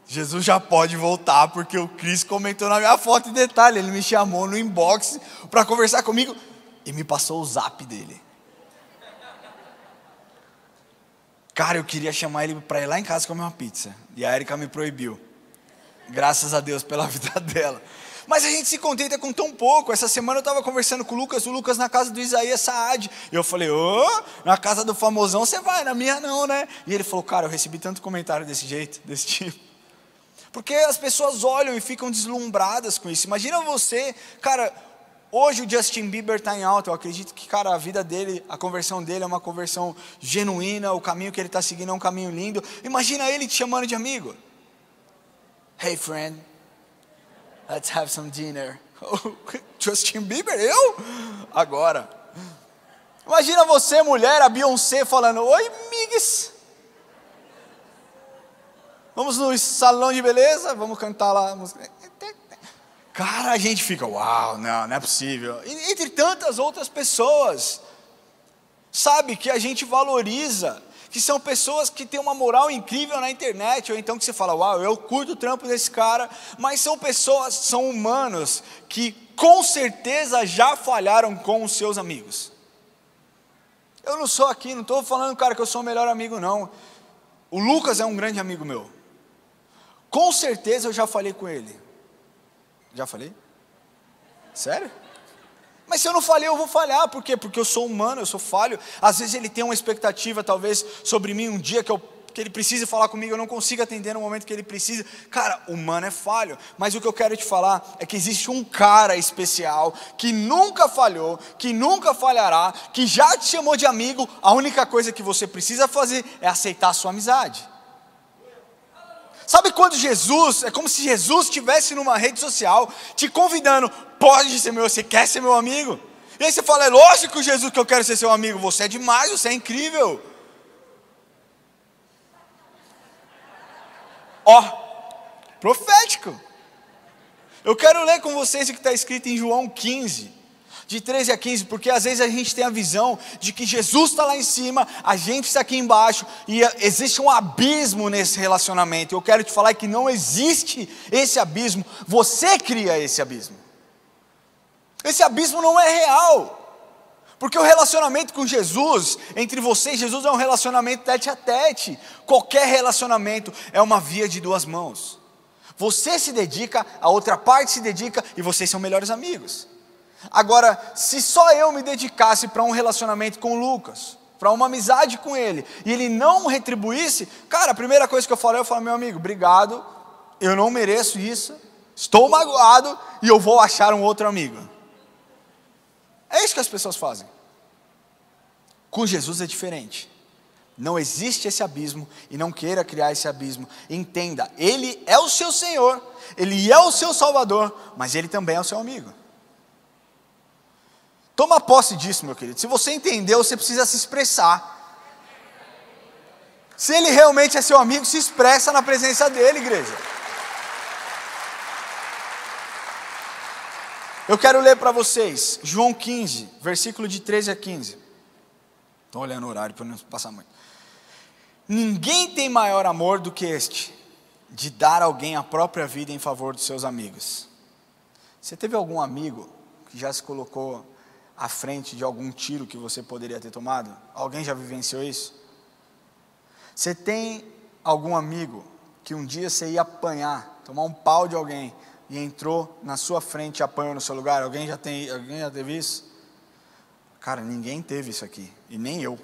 Jesus já pode voltar, porque o Cris comentou na minha foto em detalhe. Ele me chamou no inbox para conversar comigo e me passou o zap dele. Cara, eu queria chamar ele para ir lá em casa comer uma pizza. E a Erika me proibiu. Graças a Deus pela vida dela. Mas a gente se contenta com tão pouco. Essa semana eu estava conversando com o Lucas na casa do Isaías Saad. E eu falei, na casa do famosão você vai, na minha não, né? E ele falou, cara, eu recebi tanto comentário desse jeito, desse tipo. Porque as pessoas olham e ficam deslumbradas com isso. Imagina você, cara, hoje o Justin Bieber está em alta. Eu acredito que, cara, a vida dele, a conversão dele é uma conversão genuína. O caminho que ele está seguindo é um caminho lindo. Imagina ele te chamando de amigo. Hey friend, let's have some dinner. Justin Bieber, eu? Agora. Imagina você, mulher, a Beyoncé falando, oi, migas. Vamos no salão de beleza, vamos cantar lá a música. Cara, a gente fica, uau, não é possível. E, entre tantas outras pessoas, sabe, que a gente valoriza, que são pessoas que têm uma moral incrível na internet, ou então que você fala, uau, eu curto o trampo desse cara, mas são pessoas, são humanos, que com certeza já falharam com os seus amigos. Eu não sou aqui, não estou falando, cara, que eu sou o melhor amigo, não. O Lucas é um grande amigo meu. Com certeza eu já falei com ele. Já falei? Sério? Mas se eu não falei, eu vou falhar. Por quê? Porque eu sou humano, eu sou falho. Às vezes ele tem uma expectativa, talvez, sobre mim um dia que ele precise falar comigo, eu não consigo atender no momento que ele precisa. Cara, humano é falho. Mas o que eu quero te falar é que existe um cara especial que nunca falhou, que nunca falhará, que já te chamou de amigo. A única coisa que você precisa fazer é aceitar a sua amizade. Sabe quando Jesus, é como se Jesus estivesse numa rede social te convidando, pode ser meu, você quer ser meu amigo? E aí você fala, é lógico, Jesus, que eu quero ser seu amigo, você é demais, você é incrível. Profético. Eu quero ler com vocês o que está escrito em João 15, de 13 a 15, porque às vezes a gente tem a visão de que Jesus está lá em cima, a gente está aqui embaixo, e existe um abismo nesse relacionamento. Eu quero te falar que não existe esse abismo, você cria esse abismo. Esse abismo não é real, porque o relacionamento com Jesus, entre você e Jesus, é um relacionamento tete a tete. Qualquer relacionamento é uma via de duas mãos. Você se dedica, a outra parte se dedica, e vocês são melhores amigos. Agora, se só eu me dedicasse para um relacionamento com o Lucas, para uma amizade com ele, e ele não retribuísse, cara, a primeira coisa que eu falo, meu amigo, obrigado, eu não mereço isso, estou magoado, e eu vou achar um outro amigo. É isso que as pessoas fazem. Com Jesus é diferente. Não existe esse abismo e não queira criar esse abismo. Entenda, Ele é o seu Senhor, Ele é o seu Salvador, mas Ele também é o seu amigo. Toma posse disso, meu querido. Se você entendeu, você precisa se expressar. Se Ele realmente é seu amigo, se expressa na presença dEle, igreja. Eu quero ler para vocês, João 15, versículo de 13 a 15. Estou olhando o horário para não passar muito. Ninguém tem maior amor do que este, de dar a alguém a própria vida em favor dos seus amigos. Você teve algum amigo que já se colocou à frente de algum tiro que você poderia ter tomado? Alguém já vivenciou isso? Você tem algum amigo que um dia você ia apanhar, tomar um pau de alguém, e entrou na sua frente e apanhou no seu lugar? Alguém já teve isso? Cara, ninguém teve isso aqui, e nem eu.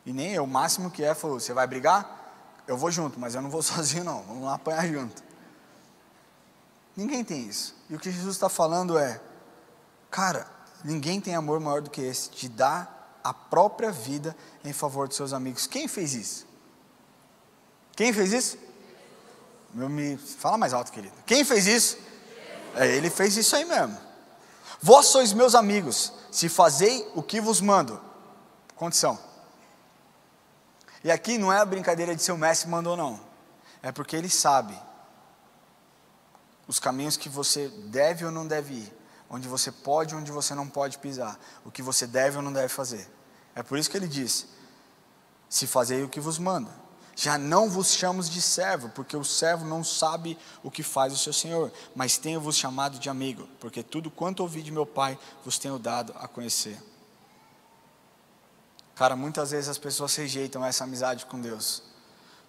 E nem eu, o máximo que falou, você vai brigar? Eu vou junto, mas eu não vou sozinho não, vamos lá apanhar junto. Ninguém tem isso. E o que Jesus está falando é, cara, ninguém tem amor maior do que esse, de dar a própria vida em favor dos seus amigos. Quem fez isso? Quem fez isso? Fala mais alto, querido. Quem fez isso? Ele fez isso aí mesmo. Vós sois meus amigos, se fazei o que vos mando. Condição. E aqui não é a brincadeira de ser o mestre mandou não. É porque ele sabe os caminhos que você deve ou não deve ir. Onde você pode ou onde você não pode pisar. O que você deve ou não deve fazer. É por isso que ele diz, se fazei o que vos manda. Já não vos chamo de servo, porque o servo não sabe o que faz o seu senhor. Mas tenho-vos chamado de amigo, porque tudo quanto ouvi de meu Pai, vos tenho dado a conhecer. Cara, muitas vezes as pessoas rejeitam essa amizade com Deus,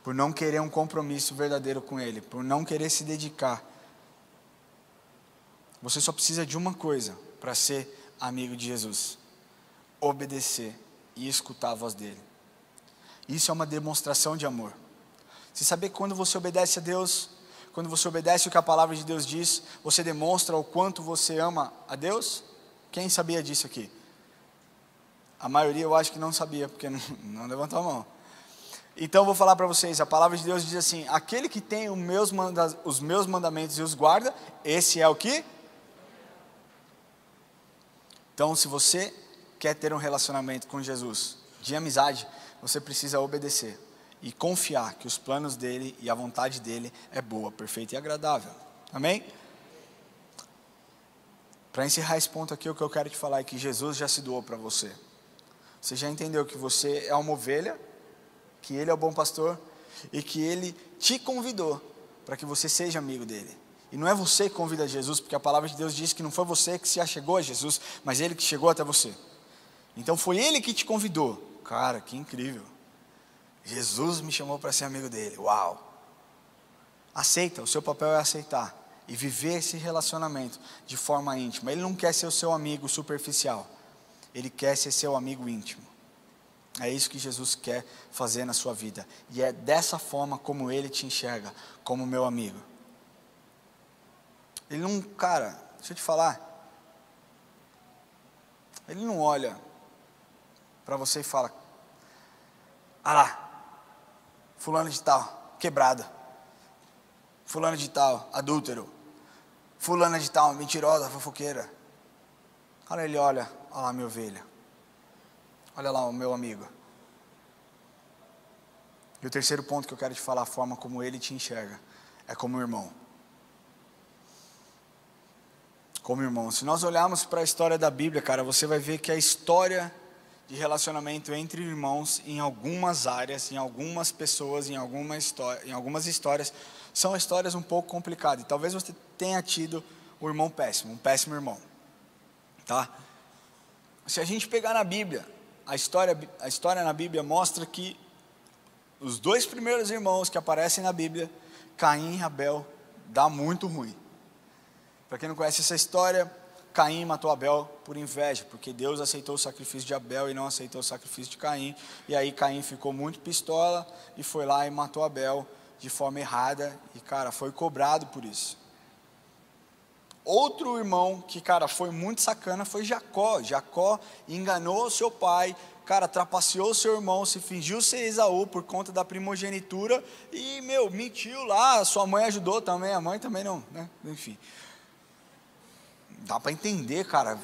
por não querer um compromisso verdadeiro com Ele, por não querer se dedicar. Você só precisa de uma coisa para ser amigo de Jesus: obedecer e escutar a voz dEle. Isso é uma demonstração de amor. Você sabe que quando você obedece a Deus, quando você obedece o que a palavra de Deus diz, você demonstra o quanto você ama a Deus? Quem sabia disso aqui? A maioria eu acho que não sabia, porque não levantou a mão. Então eu vou falar para vocês, a palavra de Deus diz assim, aquele que tem os meus mandamentos e os guarda, esse é o que? Então se você quer ter um relacionamento com Jesus, de amizade, você precisa obedecer e confiar que os planos dele e a vontade dele é boa, perfeita e agradável. Amém? Para encerrar esse ponto aqui, o que eu quero te falar é que Jesus já se doou para você. Você já entendeu que você é uma ovelha, que Ele é o bom pastor e que Ele te convidou para que você seja amigo dEle. E não é você que convida Jesus, porque a palavra de Deus diz que não foi você que se achegou a Jesus, mas Ele que chegou até você. Então foi Ele que te convidou. Cara, que incrível. Jesus me chamou para ser amigo dEle. Uau! Aceita, o seu papel é aceitar e viver esse relacionamento de forma íntima. Ele não quer ser o seu amigo superficial. Ele quer ser seu amigo íntimo. É isso que Jesus quer fazer na sua vida. E é dessa forma como Ele te enxerga, como meu amigo. Ele não, cara, deixa eu te falar. Ele não olha para você e fala, ah lá, fulano de tal, quebrada. Fulano de tal, adúltero. Fulana de tal, mentirosa, fofoqueira. Cara, ele olha lá minha ovelha. Olha lá o meu amigo. E o terceiro ponto que eu quero te falar, a forma como ele te enxerga, é como irmão. Como irmão. Se nós olharmos para a história da Bíblia, cara, você vai ver que a história de relacionamento entre irmãos, em algumas áreas, em algumas pessoas, em algumas histórias, são histórias um pouco complicadas. E talvez você tenha tido um irmão péssimo, um péssimo irmão. Tá? Se a gente pegar na Bíblia, a história na Bíblia mostra que os dois primeiros irmãos que aparecem na Bíblia, Caim e Abel, dá muito ruim. Para quem não conhece essa história, Caim matou Abel por inveja, porque Deus aceitou o sacrifício de Abel e não aceitou o sacrifício de Caim. E aí Caim ficou muito pistola e foi lá e matou Abel de forma errada. E, cara, foi cobrado por isso. Outro irmão que, cara, foi muito sacana foi Jacó. Jacó enganou seu pai, cara, trapaceou o seu irmão, se fingiu ser Esaú por conta da primogenitura e, mentiu lá, sua mãe ajudou também, a mãe também não, né? Enfim. Dá para entender, cara,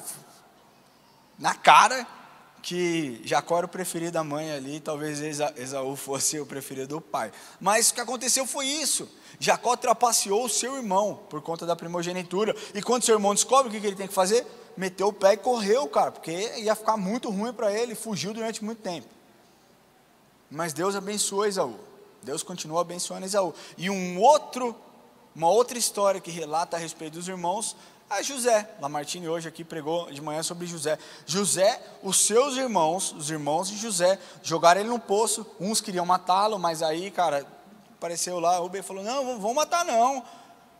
na cara, que Jacó era o preferido da mãe ali, talvez Esaú fosse o preferido do pai. Mas o que aconteceu foi isso. Jacó trapaceou o seu irmão por conta da primogenitura. E quando seu irmão descobre o que ele tem que fazer, meteu o pé e correu, cara, porque ia ficar muito ruim para ele, fugiu durante muito tempo. Mas Deus abençoou Esaú. Deus continuou abençoando Esaú. E uma outra história que relata a respeito dos irmãos, é José. Lamartine hoje aqui pregou de manhã sobre José. José, os seus irmãos, os irmãos de José, jogaram ele no poço. Uns queriam matá-lo, mas aí, cara, apareceu lá, Rubem falou, não, vamos matar não.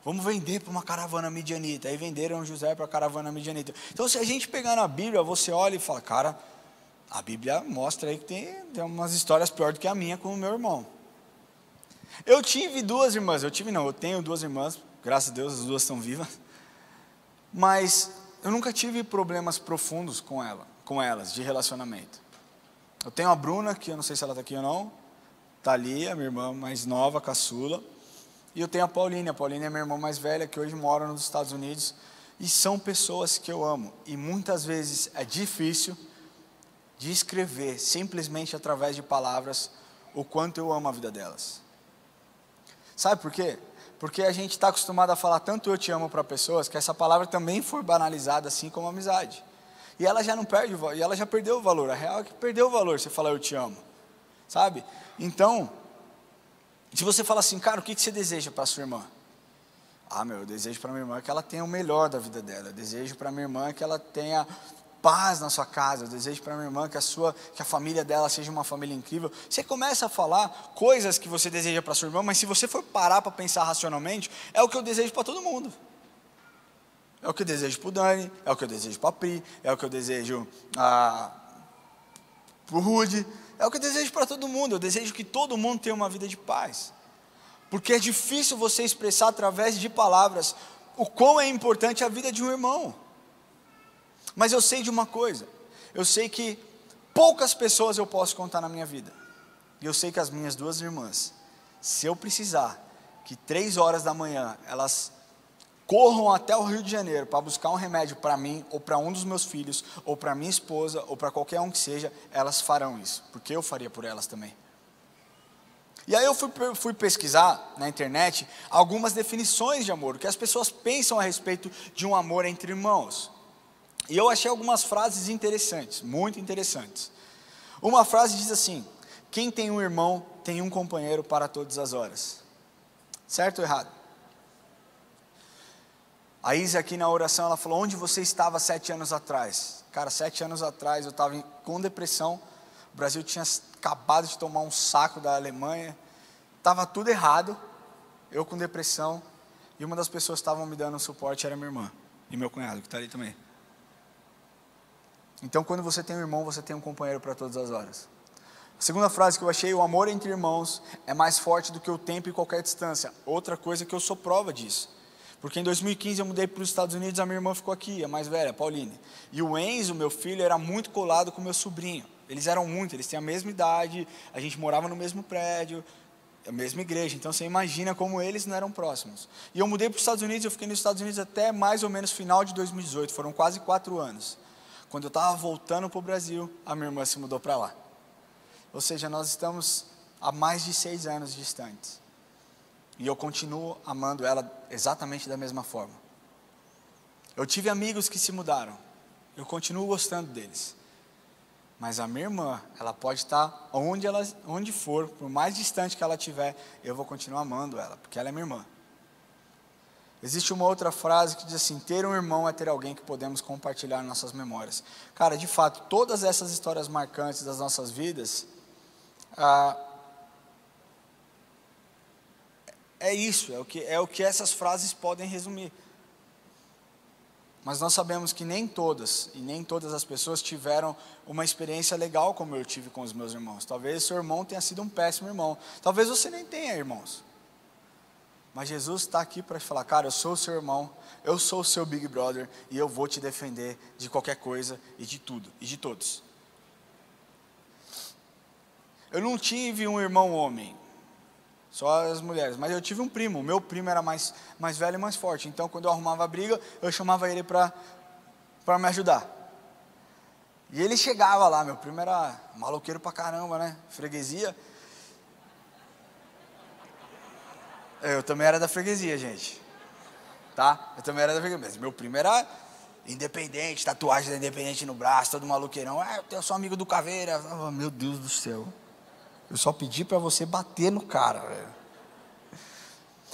Vamos vender para uma caravana midianita. Aí venderam José para a caravana midianita. Então, se a gente pegar na Bíblia, você olha e fala, cara, a Bíblia mostra aí que tem umas histórias pior do que a minha com o meu irmão. Eu tive duas irmãs, eu tenho duas irmãs, graças a Deus as duas estão vivas. Mas eu nunca tive problemas profundos com elas, de relacionamento. Eu tenho a Bruna, que eu não sei se ela está aqui ou não, está ali, a minha irmã mais nova, caçula. E eu tenho a Pauline é minha irmã mais velha, que hoje mora nos Estados Unidos. E são pessoas que eu amo. E muitas vezes é difícil de escrever, simplesmente através de palavras, o quanto eu amo a vida delas. Sabe por quê? Porque a gente está acostumado a falar tanto eu te amo para pessoas, que essa palavra também foi banalizada, assim como a amizade. E ela já não perde o valor, e ela já perdeu o valor. A real é que perdeu o valor você falar eu te amo. Sabe? Então, se você fala assim, cara, o que você deseja para a sua irmã? Eu desejo para minha irmã que ela tenha o melhor da vida dela. Eu desejo para minha irmã que ela tenha paz na sua casa. Eu desejo para minha irmã que a família dela seja uma família incrível. Você começa a falar coisas que você deseja para sua irmã, mas se você for parar para pensar racionalmente, é o que eu desejo para todo mundo. É o que eu desejo para o Dani, é o que eu desejo para a Pri, é o que eu desejo para o Rude, é o que eu desejo para todo mundo. Eu desejo que todo mundo tenha uma vida de paz. Porque é difícil você expressar através de palavras o quão é importante a vida de um irmão. Mas eu sei de uma coisa, eu sei que poucas pessoas eu posso contar na minha vida. E eu sei que as minhas duas irmãs, se eu precisar que 3 horas da manhã elas corram até o Rio de Janeiro para buscar um remédio para mim, ou para um dos meus filhos, ou para minha esposa, ou para qualquer um que seja, elas farão isso, porque eu faria por elas também. E aí eu fui pesquisar na internet algumas definições de amor, o que as pessoas pensam a respeito de um amor entre irmãos. E eu achei algumas frases interessantes, muito interessantes. Uma frase diz assim: quem tem um irmão tem um companheiro para todas as horas. Certo ou errado? A Isa aqui na oração, ela falou, onde você estava 7 anos atrás? Cara, 7 anos atrás eu estava com depressão, o Brasil tinha acabado de tomar um saco da Alemanha, estava tudo errado, eu com depressão, e uma das pessoas que estavam me dando suporte era minha irmã, e meu cunhado, que está ali também. Então, quando você tem um irmão, você tem um companheiro para todas as horas. A segunda frase que eu achei, o amor entre irmãos é mais forte do que o tempo e qualquer distância. Outra coisa que eu sou prova disso. Porque em 2015 eu mudei para os Estados Unidos, a minha irmã ficou aqui, a mais velha, a Pauline. E o Enzo, meu filho, era muito colado com o meu sobrinho. Eles têm a mesma idade, a gente morava no mesmo prédio, a mesma igreja. Então você imagina como eles não eram próximos. E eu mudei para os Estados Unidos, eu fiquei nos Estados Unidos até mais ou menos final de 2018, foram quase 4 anos. Quando eu estava voltando para o Brasil, a minha irmã se mudou para lá. Ou seja, nós estamos há mais de 6 anos distantes. E eu continuo amando ela exatamente da mesma forma. Eu tive amigos que se mudaram. Eu continuo gostando deles. Mas a minha irmã, ela pode estar onde for, por mais distante que ela estiver, eu vou continuar amando ela, porque ela é minha irmã. Existe uma outra frase que diz assim, ter um irmão é ter alguém que podemos compartilhar nossas memórias. Cara, de fato, todas essas histórias marcantes das nossas vidas, é isso, é o que essas frases podem resumir. Mas nós sabemos que nem todas as pessoas tiveram uma experiência legal como eu tive com os meus irmãos. Talvez seu irmão tenha sido um péssimo irmão. Talvez você nem tenha irmãos. Mas Jesus está aqui para falar, cara, eu sou o seu irmão, eu sou o seu Big Brother e eu vou te defender de qualquer coisa e de tudo, e de todos. Eu não tive um irmão homem, só as mulheres, mas eu tive um primo. Meu primo era mais velho e mais forte. Então, quando eu arrumava briga, eu chamava ele para me ajudar. E ele chegava lá, meu primo era maloqueiro pra caramba, né? Freguesia. Eu também era da freguesia, gente. Tá? Eu também era da freguesia. Mas meu primo era independente, tatuagem da Independente no braço, todo maluqueirão. Eu sou amigo do Caveira. Oh, meu Deus do céu. Eu só pedi para você bater no cara, velho.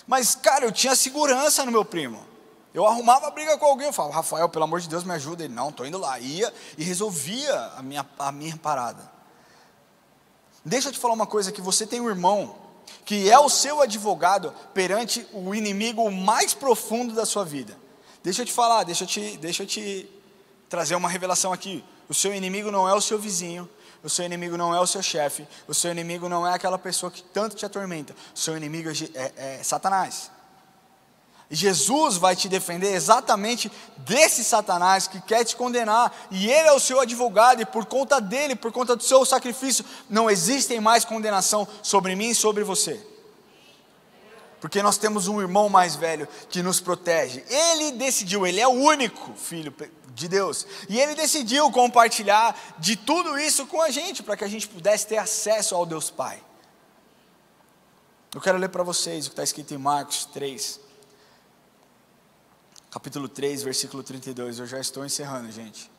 Mas, cara, eu tinha segurança no meu primo. Eu arrumava briga com alguém, eu falava, Rafael, pelo amor de Deus, me ajuda. Ele, não, estou indo lá. Ia e resolvia a minha parada. Deixa eu te falar uma coisa, que você tem um irmão que é o seu advogado perante o inimigo mais profundo da sua vida. Deixa eu te falar, deixa eu te trazer uma revelação aqui. O seu inimigo não é o seu vizinho, o seu inimigo não é o seu chefe, o seu inimigo não é aquela pessoa que tanto te atormenta. O seu inimigo é Satanás. E Jesus vai te defender exatamente desse Satanás que quer te condenar. E ele é o seu advogado, e por conta dele, por conta do seu sacrifício, não existem mais condenação sobre mim e sobre você. Porque nós temos um irmão mais velho que nos protege. Ele decidiu, ele é o único filho de Deus. E ele decidiu compartilhar de tudo isso com a gente, para que a gente pudesse ter acesso ao Deus Pai. Eu quero ler para vocês o que está escrito em Marcos 3. Capítulo 3, versículo 32, eu já estou encerrando, gente.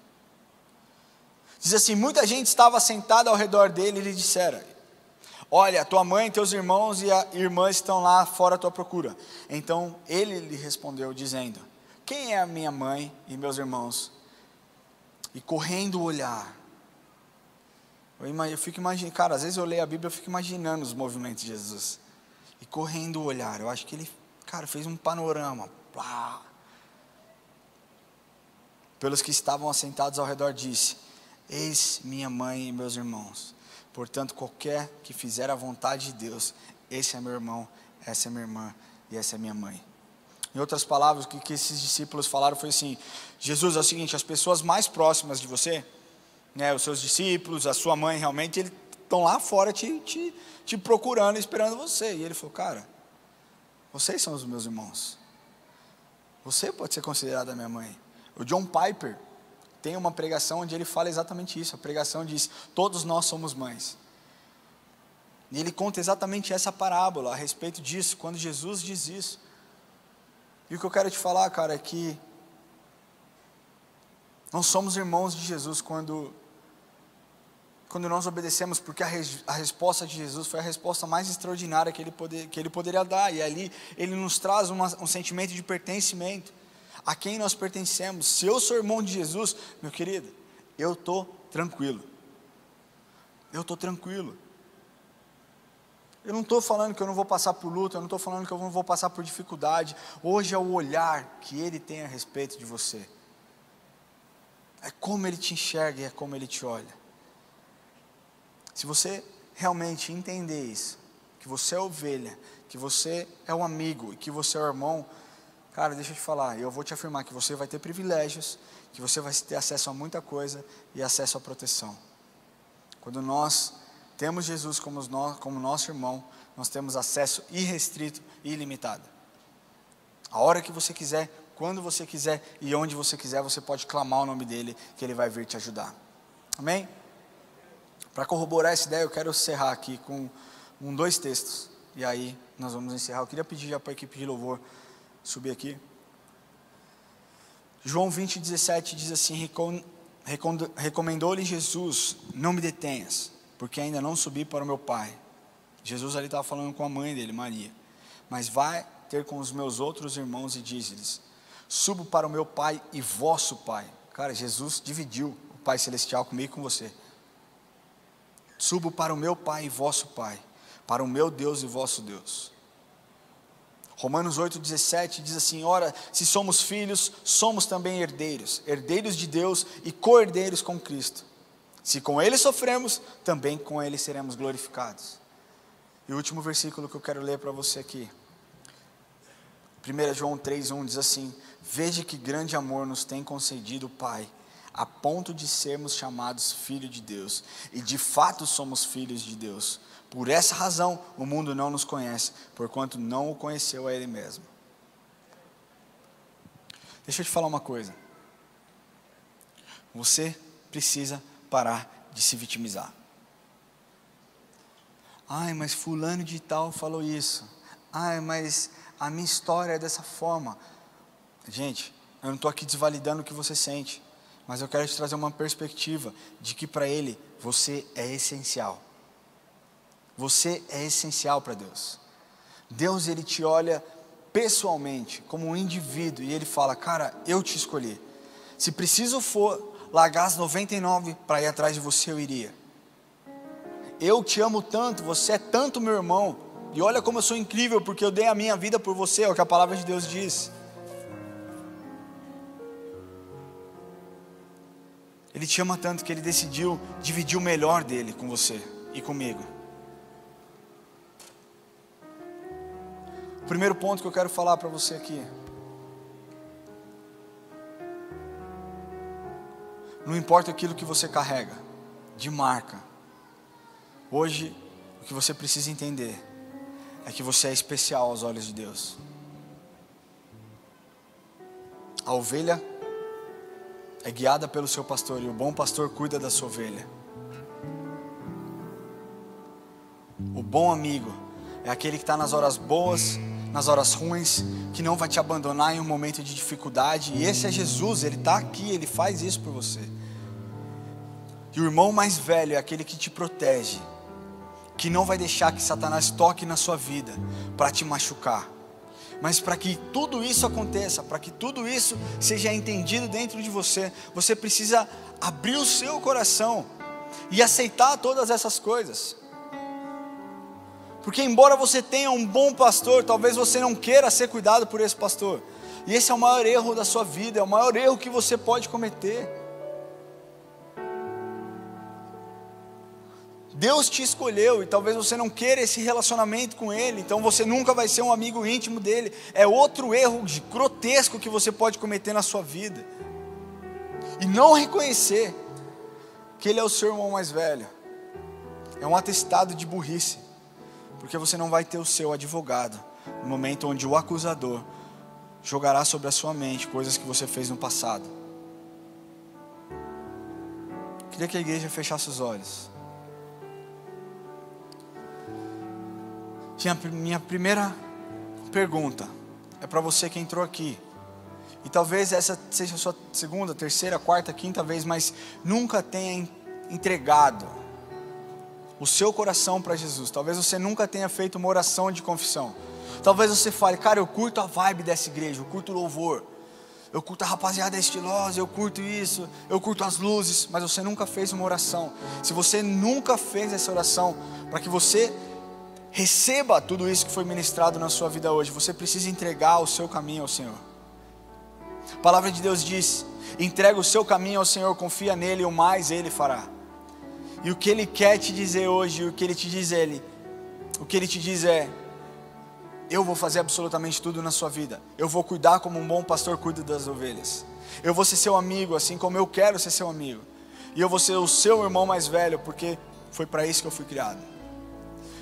Diz assim, muita gente estava sentada ao redor dele e lhe disseram, olha, tua mãe, teus irmãos e a irmã estão lá fora à tua procura. Então ele lhe respondeu dizendo, quem é a minha mãe e meus irmãos? E correndo o olhar, eu fico imaginando, cara, às vezes eu leio a Bíblia, eu fico imaginando os movimentos de Jesus. E correndo o olhar, eu acho que ele, cara, fez um panorama, plá. Pelos que estavam assentados ao redor disse, eis minha mãe e meus irmãos, portanto qualquer que fizer a vontade de Deus, esse é meu irmão, essa é minha irmã e essa é minha mãe. Em outras palavras, o que esses discípulos falaram foi assim, Jesus, é o seguinte, as pessoas mais próximas de você, né, os seus discípulos, a sua mãe realmente, eles estão lá fora te procurando, esperando você. E ele falou, cara, vocês são os meus irmãos, você pode ser considerada a minha mãe. O John Piper tem uma pregação onde ele fala exatamente isso. A pregação diz, todos nós somos mães. E ele conta exatamente essa parábola a respeito disso, quando Jesus diz isso. E o que eu quero te falar, cara, é que nós somos irmãos de Jesus quando nós obedecemos, porque a resposta de Jesus foi a resposta mais extraordinária que ele poderia dar. E ali ele nos traz um sentimento de pertencimento. A quem nós pertencemos. Se eu sou irmão de Jesus, meu querido, eu estou tranquilo. Eu estou tranquilo. Eu não estou falando que eu não vou passar por luta, eu não estou falando que eu não vou passar por dificuldade. Hoje é o olhar que Ele tem a respeito de você. É como Ele te enxerga e é como Ele te olha. Se você realmente entender isso, que você é ovelha, que você é um amigo e que você é um irmão, cara, deixa eu te falar, eu vou te afirmar que você vai ter privilégios, que você vai ter acesso a muita coisa e acesso à proteção. Quando nós temos Jesus como nosso irmão, nós temos acesso irrestrito e ilimitado. A hora que você quiser, quando você quiser e onde você quiser, você pode clamar o nome dele, que ele vai vir te ajudar. Amém? Para corroborar essa ideia, eu quero encerrar aqui com dois textos, e aí nós vamos encerrar. Eu queria pedir já para a equipe de louvor subir aqui. João 20:17 diz assim, recomendou-lhe Jesus, não me detenhas, porque ainda não subi para o meu Pai. Jesus ali estava falando com a mãe dele, Maria. Mas vai ter com os meus outros irmãos e diz-lhes, subo para o meu Pai e vosso Pai. Cara, Jesus dividiu o Pai Celestial comigo e com você. Subo para o meu Pai e vosso Pai, para o meu Deus e vosso Deus. Romanos 8:17 diz assim, ora, se somos filhos, somos também herdeiros, herdeiros de Deus e co-herdeiros com Cristo. Se com Ele sofremos, também com Ele seremos glorificados. E o último versículo que eu quero ler para você aqui, 1 João 3:1 diz assim, veja que grande amor nos tem concedido o Pai, a ponto de sermos chamados filhos de Deus. E de fato somos filhos de Deus. Por essa razão o mundo não nos conhece, porquanto não o conheceu a Ele mesmo. Deixa eu te falar uma coisa. Você precisa parar de se vitimizar. Ai, mas fulano de tal falou isso. Ai, mas a minha história é dessa forma. Gente, eu não estou aqui desvalidando o que você sente, mas eu quero te trazer uma perspectiva de que para Ele você é essencial. Você é essencial para Deus. Deus, Ele te olha pessoalmente, como um indivíduo, e Ele fala, cara, eu te escolhi. Se preciso for largar as 99 para ir atrás de você, eu iria. Eu te amo tanto, você é tanto meu irmão, e olha como eu sou incrível, porque eu dei a minha vida por você, é o que a palavra de Deus diz. Ele te ama tanto que Ele decidiu dividir o melhor dele com você e comigo. O primeiro ponto que eu quero falar para você aqui: não importa aquilo que você carrega de marca, hoje o que você precisa entender é que você é especial aos olhos de Deus. A ovelha é guiada pelo seu pastor, e o bom pastor cuida da sua ovelha. O bom amigo é aquele que está nas horas boas, nas horas ruins, que não vai te abandonar em um momento de dificuldade. E esse é Jesus, Ele está aqui, Ele faz isso por você. E o irmão mais velho é aquele que te protege, que não vai deixar que Satanás toque na sua vida para te machucar. Mas para que tudo isso aconteça, para que tudo isso seja entendido dentro de você, você precisa abrir o seu coração e aceitar todas essas coisas. Porque embora você tenha um bom pastor, talvez você não queira ser cuidado por esse pastor. E esse é o maior erro da sua vida, é o maior erro que você pode cometer. Deus te escolheu e talvez você não queira esse relacionamento com Ele, então você nunca vai ser um amigo íntimo dEle. É outro erro grotesco que você pode cometer na sua vida. E não reconhecer que Ele é o seu irmão mais velho é um atestado de burrice, porque você não vai ter o seu advogado no momento onde o acusador jogará sobre a sua mente coisas que você fez no passado. Queria que a igreja fechasse os olhos. Minha primeira pergunta é para você que entrou aqui, e talvez essa seja a sua segunda, terceira, quarta, quinta vez, mas nunca tenha entregado o seu coração para Jesus. Talvez você nunca tenha feito uma oração de confissão. Talvez você fale, cara, eu curto a vibe dessa igreja, eu curto o louvor, eu curto a rapaziada estilosa, eu curto isso, eu curto as luzes, mas você nunca fez uma oração. Se você nunca fez essa oração, para que você receba tudo isso que foi ministrado na sua vida hoje, você precisa entregar o seu caminho ao Senhor. A palavra de Deus diz, entrega o seu caminho ao Senhor, confia nele, e o mais Ele fará. E o que Ele quer te dizer hoje, o que Ele te diz é, eu vou fazer absolutamente tudo na sua vida. Eu vou cuidar como um bom pastor cuida das ovelhas. Eu vou ser seu amigo, assim como eu quero ser seu amigo. E eu vou ser o seu irmão mais velho, porque foi para isso que eu fui criado.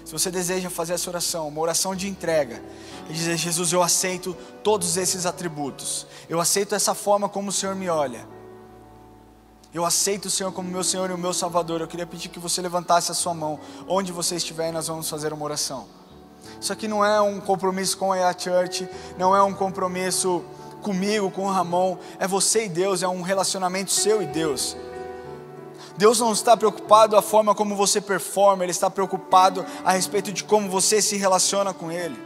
Se você deseja fazer essa oração, uma oração de entrega, e dizer, Jesus, eu aceito todos esses atributos. Eu aceito essa forma como o Senhor me olha. Eu aceito o Senhor como meu Senhor e o meu Salvador. Eu queria pedir que você levantasse a sua mão, onde você estiver, e nós vamos fazer uma oração. Isso aqui não é um compromisso com a EA Church, não é um compromisso comigo, com o Ramon, é você e Deus, é um relacionamento seu e Deus. Deus não está preocupado a forma como você performa, Ele está preocupado a respeito de como você se relaciona com Ele.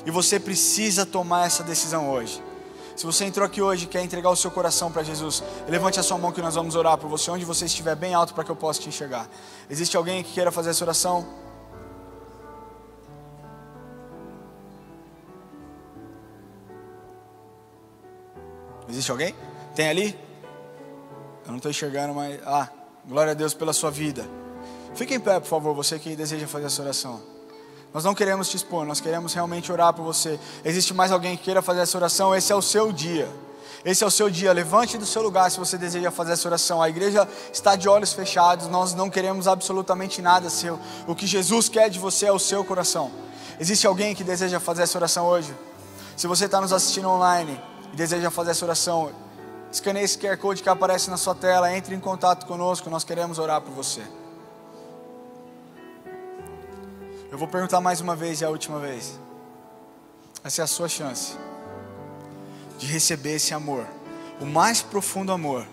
E você precisa tomar essa decisão hoje. Se você entrou aqui hoje e quer entregar o seu coração para Jesus, levante a sua mão que nós vamos orar por você, onde você estiver, bem alto para que eu possa te enxergar. Existe alguém que queira fazer essa oração? Existe alguém? Tem ali? Eu não estou enxergando, mas... glória a Deus pela sua vida. Fique em pé, por favor, você que deseja fazer essa oração. Nós não queremos te expor, nós queremos realmente orar por você. Existe mais alguém que queira fazer essa oração? Esse é o seu dia. Esse é o seu dia, levante do seu lugar se você deseja fazer essa oração. A igreja está de olhos fechados, nós não queremos absolutamente nada seu. O que Jesus quer de você é o seu coração. Existe alguém que deseja fazer essa oração hoje? Se você está nos assistindo online e deseja fazer essa oração, escaneie esse QR Code que aparece na sua tela, entre em contato conosco, nós queremos orar por você. Eu vou perguntar mais uma vez e a última vez. Essa é a sua chance de receber esse amor, o mais profundo amor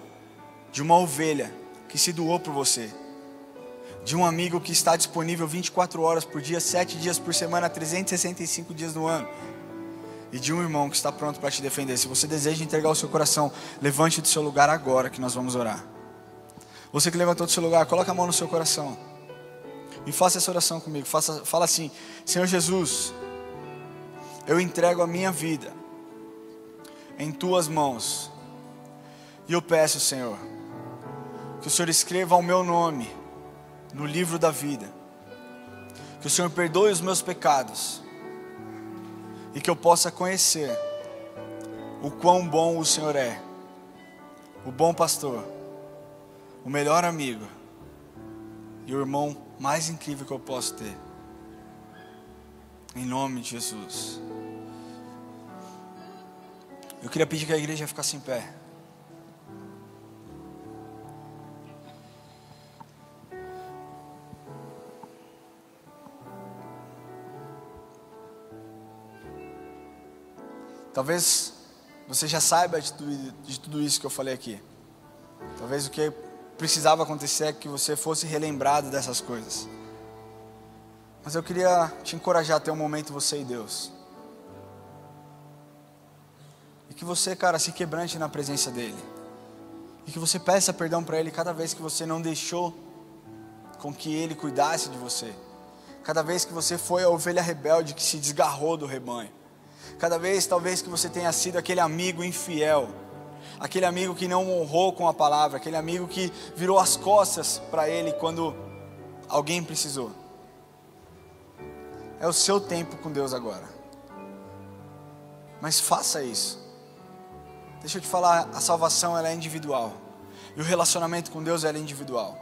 de uma ovelha que se doou por você, de um amigo que está disponível 24 horas por dia, 7 dias por semana, 365 dias no ano, e de um irmão que está pronto para te defender. Se você deseja entregar o seu coração, levante do seu lugar agora que nós vamos orar. Você que levantou do seu lugar, coloca a mão no seu coração e faça essa oração comigo. Fala assim: Senhor Jesus, eu entrego a minha vida em tuas mãos, e eu peço, Senhor, que o Senhor escreva o meu nome no livro da vida, que o Senhor perdoe os meus pecados, e que eu possa conhecer o quão bom o Senhor é, o bom pastor, o melhor amigo e o irmão mais incrível que eu posso ter. Em nome de Jesus. Eu queria pedir que a igreja ficasse em pé. Talvez você já saiba de tudo isso que eu falei aqui. Talvez o que precisava acontecer é que você fosse relembrado dessas coisas. Mas eu queria te encorajar a ter um momento você e Deus. E que você, cara, se quebrante na presença dEle. E que você peça perdão para Ele cada vez que você não deixou com que Ele cuidasse de você. Cada vez que você foi a ovelha rebelde que se desgarrou do rebanho. Cada vez, talvez, que você tenha sido aquele amigo infiel. Aquele amigo que não honrou com a palavra. Aquele amigo que virou as costas para Ele quando alguém precisou. É o seu tempo com Deus agora. Mas faça isso. Deixa eu te falar, a salvação ela é individual. E o relacionamento com Deus ela é individual.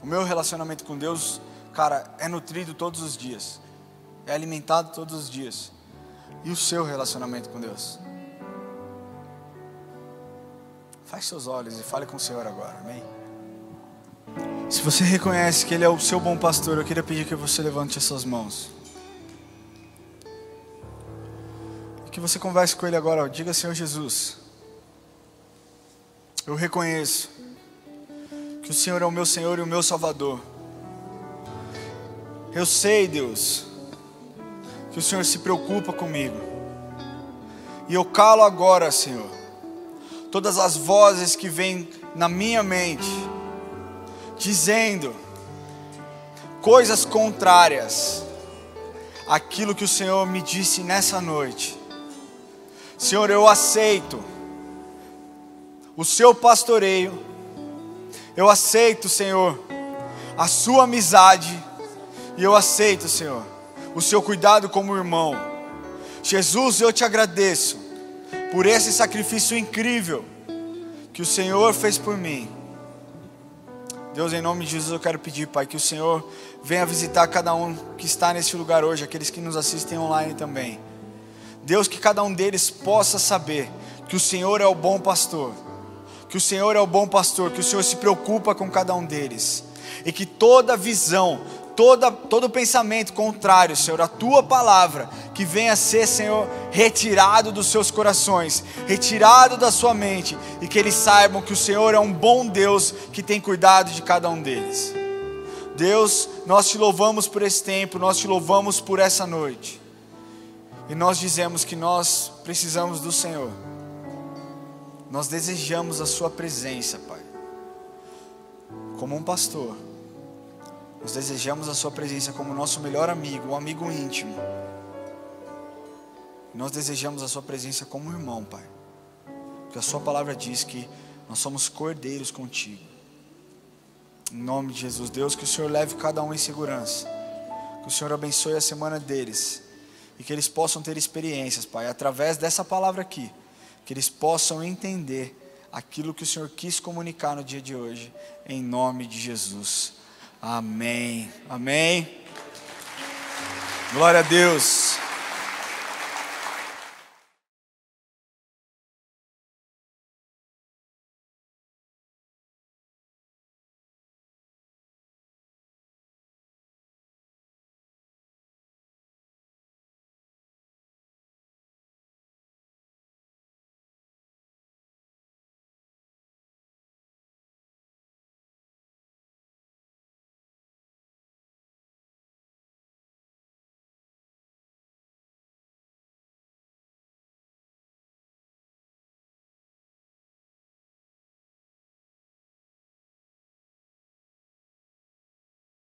O meu relacionamento com Deus, cara, é nutrido todos os dias. É alimentado todos os dias. E o seu relacionamento com Deus? Feche seus olhos e fale com o Senhor agora, amém? Se você reconhece que Ele é o seu bom pastor, eu queria pedir que você levante as suas mãos. E que você converse com Ele agora, diga: Senhor Jesus, eu reconheço que o Senhor é o meu Senhor e o meu Salvador. Eu sei, Deus, que o Senhor se preocupa comigo. E eu calo agora, Senhor, todas as vozes que vêm na minha mente, dizendo coisas contrárias àquilo que o Senhor me disse nessa noite. Senhor, eu aceito o seu pastoreio. Eu aceito, Senhor, a sua amizade. E eu aceito, Senhor, o seu cuidado como irmão. Jesus, eu te agradeço por esse sacrifício incrível que o Senhor fez por mim. Deus, em nome de Jesus, eu quero pedir, Pai, que o Senhor venha visitar cada um que está nesse lugar hoje, aqueles que nos assistem online também. Deus, que cada um deles possa saber que o Senhor é o bom pastor, que o Senhor é o bom pastor, que o Senhor se preocupa com cada um deles, e que toda visão, todo pensamento contrário, Senhor, a Tua palavra, que venha a ser, Senhor, retirado dos seus corações, retirado da sua mente, e que eles saibam que o Senhor é um bom Deus, que tem cuidado de cada um deles. Deus, nós te louvamos por esse tempo, nós te louvamos por essa noite, e nós dizemos que nós precisamos do Senhor, nós desejamos a sua presença, Pai, como um pastor. Nós desejamos a sua presença como nosso melhor amigo, um amigo íntimo. Nós desejamos a sua presença como irmão, Pai. Porque a sua palavra diz que nós somos cordeiros contigo. Em nome de Jesus, Deus, que o Senhor leve cada um em segurança. Que o Senhor abençoe a semana deles. E que eles possam ter experiências, Pai, através dessa palavra aqui. que eles possam entender aquilo que o Senhor quis comunicar no dia de hoje, em nome de Jesus. Amém. Amém. Glória a Deus.